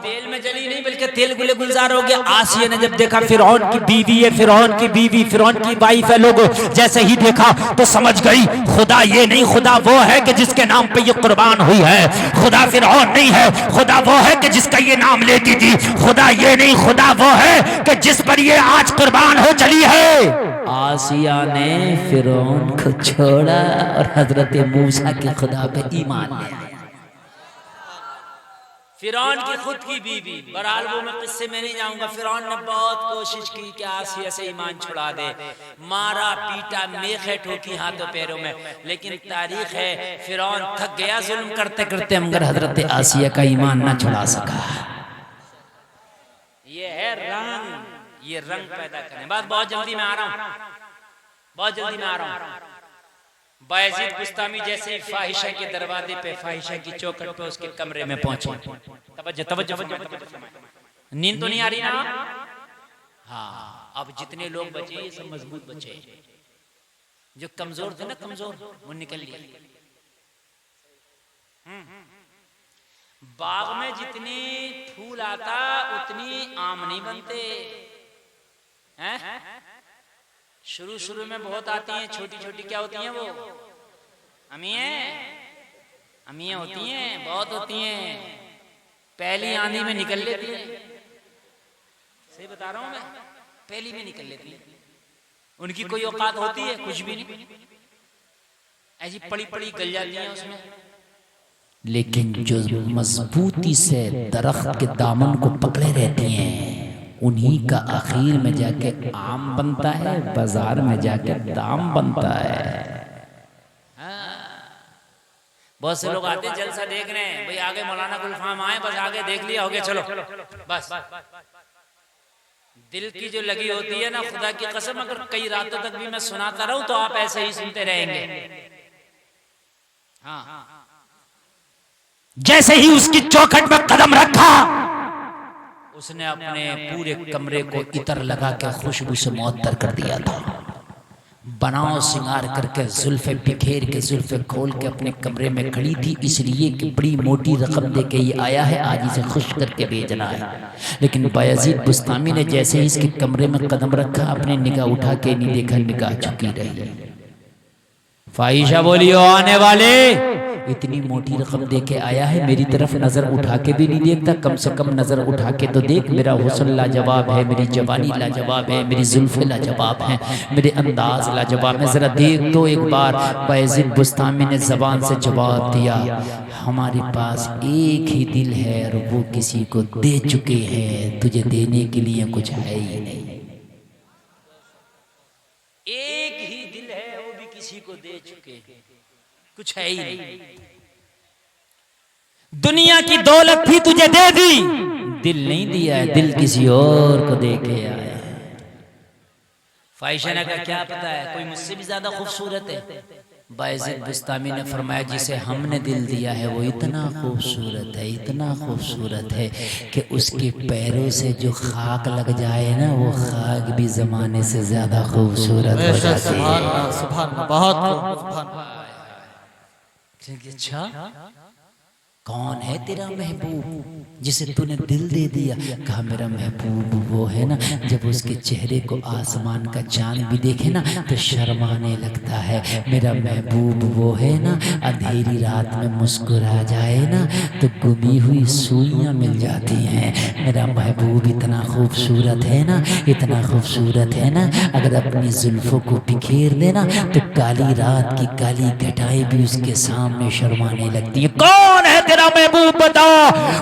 तेल में जली नहीं बल्कि तेल गुले गुलजार हो गया। आसिया ने जब देखा फिरौन की बीवी है, फिरौन की बीवी, फिरौन की वाइफ है, लोगों जैसे ही देखा तो समझ गई खुदा ये नहीं, खुदा वो है कि जिसके नाम पे ये कुर्बान हुई है। खुदा फिरौन नहीं है, खुदा वो है कि जिसका ये नाम लेती थी। खुदा ये नहीं, खुदा वो है कि जिस पर ये आज कुर्बान हो चली है। आसिया ने फिरौन को छोड़ा और हजरत मूसा के खुदा पे ईमान ले आया। फिरौन की खुद की बीवी, बहरहाल वो मैं किस्से में नहीं जाऊंगा। फिरौन ने बहुत कोशिश की कि आसिया से ईमान छुड़ा दे, मारा पीटा, मेखे ठोकी हाथों पैरों में, लेकिन तारीख है फिरौन थक गया जुल्म करते करते, मगर हजरत आसिया का ईमान ना छुड़ा सका। ये है रंग, ये रंग पैदा करें। बात बहुत जल्दी में आ रहा हूं, बहुत जल्दी में आ रहा हूं। बायजीद बुस्तामी जैसे ही फाहिशा के दरवाजे पे, फाहिशा की चौखट पे उसके कमरे में पहुंचे। तवज्जो तवज्जो, नींद तो नहीं आ रही ना? हाँ, अब जितने लोग बचे ये सब मजबूत बचे, जो कमजोर थे ना, कमजोर वो निकल लिए। बाग में जितने फूल आता उतनी आम नहीं बनते हैं। शुरू शुरू में बहुत आती हैं, छोटी छोटी क्या होती हैं वो अमियां होती हैं, बहुत होती हैं, पहली आंधी में निकल लेती हैं। सही बता रहा हूं मैं, पहली में निकल लेती हैं। उनकी कोई औकात होती है? कुछ भी नहीं, ऐसी पड़ी पड़ी गल जाती हैं उसमें। लेकिन जो मजबूती से दरख्त के दामन को पकड़े रहती हैं, उन्हीं का आखिर में जाके आम बनता है, बाजार में जाके दाम बनता है। बहुत से लोग आते हैं जलसा देख रहे हैं, भाई आगे मौलाना गुलफाम आए, बस आगे देख लिया, हो गया, चलो बस। दिल की जो लगी होती है ना, खुदा की कसम अगर कई रातों तक भी मैं सुनाता रहूं तो आप ऐसे ही सुनते रहेंगे। हाँ, जैसे ही उसकी चौखट में कदम रखा, उसने अपने पूरे कमरे को इतर लगा के खुशबू से मुअत्तर कर दिया था। बनाओ सिंगार करके, जुल्फे बिखेर के, जुल्फे खोल के अपने कमरे में खड़ी थी, इसलिए कि बड़ी मोटी रकम दे के ये आया है, आज इसे खुश करके भेजना है। लेकिन बायजीद बुस्तामी ने जैसे ही इसके कमरे में कदम रखा, अपनी निगाह उठा के नहीं देखा, निगाह झुकी रही। फाहिशा बोलियो आने वाले, इतनी मोटी रकम दे के आया है, मेरी तरफ नजर उठा के भी नहीं देखता, कम से कम नजर उठा के तो देख। मेरा हुस्न लाजवाब है, मेरी जवानी लाजवाब है, मेरी जुल्फे लाजवाब हैं, मेरे अंदाज लाजवाब है, जरा देख तो एक बार। बायजीद बुस्तामी ने जबान से जवाब दिया, हमारे पास एक ही दिल है और वो किसी को दे चुके हैं, तुझे देने के लिए कुछ है ही नहीं। एक ही दिल है, वो भी किसी को दे चुके हैं। कुछ है ही नहीं। दुनिया की दौलत भी तुझे दे दी, दिल नहीं दिया है, दिल किसी और को दे के आया। फाहिशाना का क्या पता है, कोई मुझसे भी ज्यादा खूबसूरत है। बायज़ीद बुस्तामी ने फरमाया जिसे हमने दिल दिया है वो इतना खूबसूरत है, इतना खूबसूरत है कि उसके पैरों से जो खाक लग जाए ना, वो खाक भी जमाने से ज्यादा खूबसूरत हो जाती है। सुभान अल्लाह, सुभान अल्लाह, बहुत खूब, सुभान अल्लाह। अच्छा कौन है तेरा महबूब जिसे तूने दिल दे दिया? कहा मेरा महबूब वो है ना जब उसके चेहरे को आसमान का चांद भी देखे ना तो शर्माने लगता है। मेरा महबूब वो है ना अंधेरी रात में मुस्कुरा जाए ना तो गुमी हुई सुइयां मिल जाती हैं। मेरा महबूब इतना खूबसूरत है ना, इतना खूबसूरत है ना, अगर अपनी जुल्फों को बिखेर लेना तो काली रात की काली घटाएं भी उसके सामने शर्माने लगती है। कौन है तेरा महबूब बता?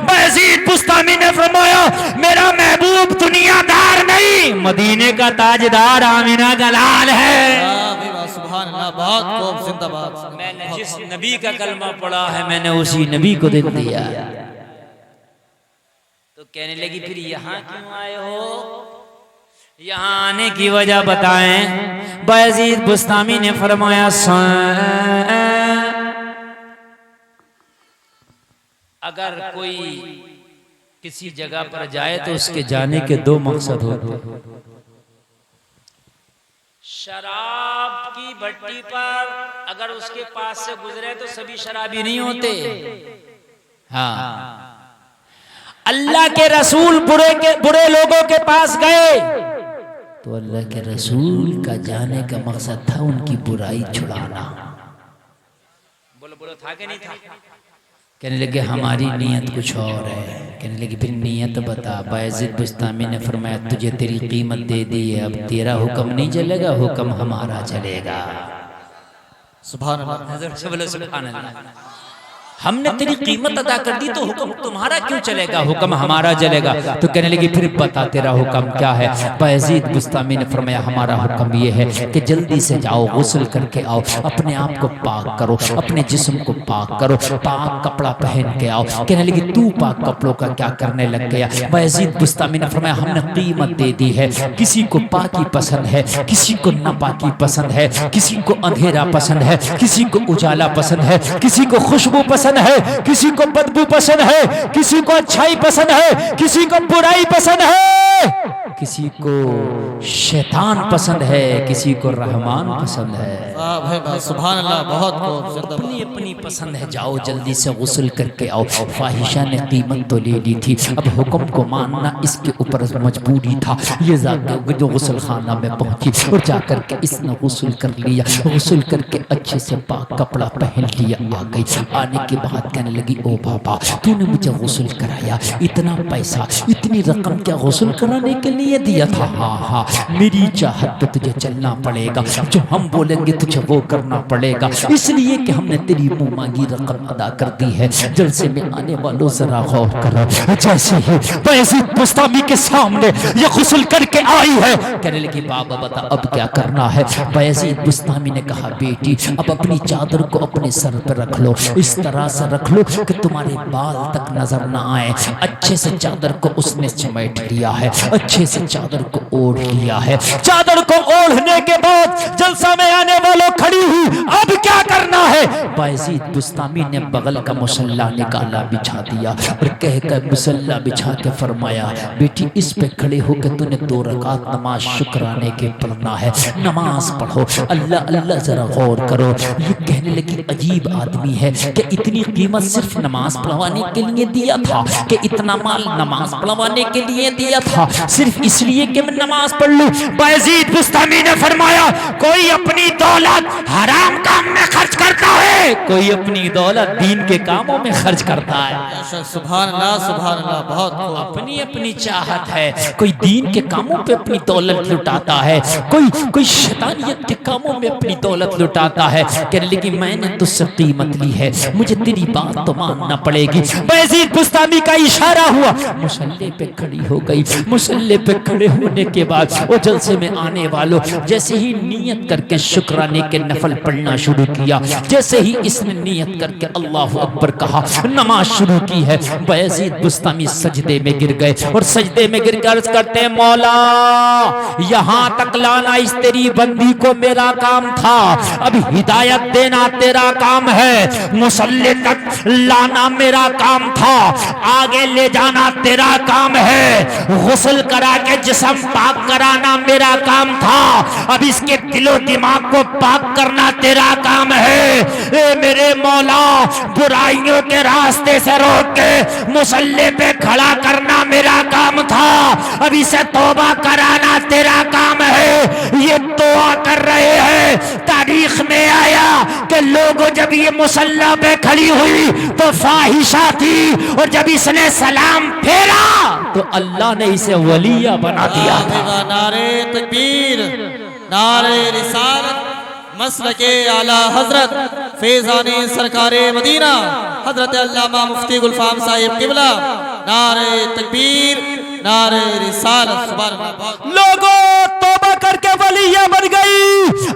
बायज़ीद बुस्तामी ने फरमाया मेरा महबूब दुनियादार नहीं, मदीने का ताजदार आमिना का लाल है। सुभान अल्लाह, बहुत खूब, जिंदाबाद। मैंने जिस नबी का कलमा पढ़ा है मैंने उसी नबी को दिल दिया। तो कहने लगी फिर यहाँ क्यों आए हो? यहाँ आने की वजह बताएं। बायज़ीद बुस्तामी ने फरमाया अगर कोई किसी जगह पर जाए तो उसके जाने के दो मकसद होते हैं। शराब की भट्टी पर अगर उसके पास से गुजरे तो सभी शराबी नहीं होते। हाँ, अल्लाह के रसूल बुरे लोगों के पास गए तो अल्लाह के रसूल का जाने का मकसद था उनकी बुराई छुड़ाना। बोलो बोलो, था कि नहीं था? कहने लगे हमारी नीयत कुछ और है। कहने लगे फिर नीयत बता। बायज़ीद बुस्तामी ने फरमाया तुझे तेरी कीमत दे दी है, अब तेरा हुक्म नहीं चलेगा, हुक्म हमारा चलेगा। सुभान अल्लाह, सुभान अल्लाह। हमने तेरी कीमत अदा कर दी तो हुक्म तुम्हारा क्यों चलेगा, हुक्म हमारा चलेगा। तो कहने लगी फिर बता तेरा हुक्म क्या है? बायज़ीद बुस्तामी ने फरमाया हमारा हुक्म ये है कि जल्दी से जाओ, गुस्ल करके आओ, अपने आप को पाक करो, अपने जिस्म को पाक करो, पाक कपड़ा पहन के आओ। कहने लगी तू पाक कपड़ों का क्या करने लग गया? बायज़ीद बुस्तामी ने फरमाया हमने कीमत दे दी है। किसी को पाकी पसंद है, किसी को नापाकी पसंद है, किसी को अंधेरा पसंद है, किसी को उजाला पसंद है, किसी को खुशबू पसंद है, किसी को बदबू पसंद है, किसी को अच्छाई पसंद है, किसी को बुराई पसंद है, किसी को शैतान पसंद है, किसी को रहमान पसंद है। सुभान अल्लाह, बहुत खूब, अपनी अपनी पसंद है। जाओ जल्दी से गुस्ल करके आओ। फाहिशा ने कीमत तो ले ली थी, अब हुक्म को मानना इसके ऊपर मजबूरी था। ये जाकर जो गुस्ल खाना में पहुंची और जाकर के इसने गुस्ल कर लिया, गुस्ल करके अच्छे से पाक कपड़ा पहन लिया। आ गई, आने के बाद कहने लगी ओ बाबा तूने मुझे गुस्ल कराया, इतना पैसा इतनी रकम क्या गुस्ल कराने के लिए दिया था? हाँ हाँ, मेरी चाहत पे तुझे चलना पड़ेगा, जो हम बोलेंगे तुझे वो करना पड़ेगा, इसलिए कि हमने तेरी मुंह मांगी रकम अदा कर दी है। जलसे में आने वालों जरा गौर करो। जैसे ही बायज़ीद बुस्तामी के सामने ये गुस्ल करके आई है, कहने लगी बाबा बता अब क्या करना है? बायज़ीद बुस्तामी ने कहा बेटी अब अपनी चादर को अपने सर पर रख लो, इस तरह से रख लो कि तुम्हारे बाल तक नजर ना आए। अच्छे से चादर को उसने समेट लिया है, अच्छे से चादर को ओढ़ लिया है। चादर को ओढ़ने के बाद जलसा में आने वालों खड़ी हुई, अब क्या करना है? बायज़ीद बुस्तामी ने बगल का मुसल्ला निकाला, बिछा दिया और कहकर मुसल्ला बिछा के फरमाया बेटी इस पे खड़े होकर तूने 2 रकात नमाज शुक्राने के पढ़ना है, नमाज पढ़ो, अल्लाह अल्लाह जरा गौर करो। ये कहने लगी अजीब आदमी है कि इतनी कीमत सिर्फ नमाज पढ़वाने के लिए दिया था, कि इतना माल नमाज पढ़वाने के लिए दिया था, सिर्फ इसलिए कि मैं नमाज पढ़ लूं। बायज़ीद बुस्तामी ने फरमाया कोई अपनी दौलत हराम काम में खर्च करता है, कोई अपनी दौलत दीन के कामों में खर्च करता है। सुभान अल्लाह, सुभान अल्लाह, बहुत खूब। अपनी अपनी चाहत है, कोई दीन के कामों पे अपनी दौलत लुटाता है, कोई शैतानियत के कामों में अपनी दौलत लुटाता है। कहने लगी लेकिन मैंने तुझसे कीमत ली है, मुझे तेरी बात तो मानना पड़ेगी। यजीद बुस्तामी का इशारा हुआ, मुसल्ले पे खड़ी हो गई। मुसल्ले पे खड़े होने के बाद वो जलसे में आने वालों जैसे ही नियत करके शुक्राने के नफल पढ़ना शुरू किया, जैसे ही इसने नियत करके अल्लाह अकबर कहा, नमाज शुरू की है, यजीद बुस्तामी सजदे में गिर गए और सजदे में गिर कर अर्ज करते हैं, मौला यहां तक लाना इस तेरी बंदी को मेरा काम था, अब हिदायत देना तेरा काम है, मुसल्ले तक लाना मेरा काम था, आगे ले जाना तेरा काम है, गुस्ल करा के जिस्म पाक कराना मेरा काम था, अब इसके दिलो दिमाग को पाक करना तेरा काम है। ए मेरे मौला, बुराइयों के रास्ते से रोक के मुसल्ले पे खड़ा करना मेरा काम था, अब इसे तौबा कराना तेरा काम है। ये दुआ कर रहे हैं, तारीख में आया कि लोगों जब ये मुसल्ला पे खड़ी हुई तो फाहिशा थी, और जब इसने सलाम फेरा तो अल्लाह ने इसे वलिया बना दिया था। नारे तकबीर, नारे रिसालत, मसलके आला हजरत फैज़ाने सरकारे मदीना हजरत अल्लामा मुफ्ती गुलफाम साहिब किबला, नारे तकबीर, नारे रिसालत। सुभान अल्लाह। लोगों तौबा करके वलिया बन गई,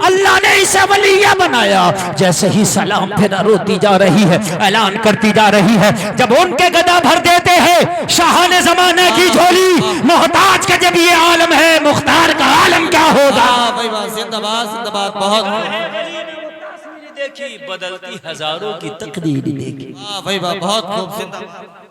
अल्लाह ने इसे वलिया बनाया। जैसे ही सलाम फेरा रोती जा रही है, ऐलान करती जा रही है, जब उनके गदा भर देते हैं शाहाने जमाने की झोली, मोहताज का जब ये आलम है, मुख्तार का आलम क्या होगा। भाई वाह, जिंदाबाद जिंदाबाद। बहुत देखी बदलती हजारों की तकदीर देखी। भाई वाह, बहुत खूब। जिंदाबाद।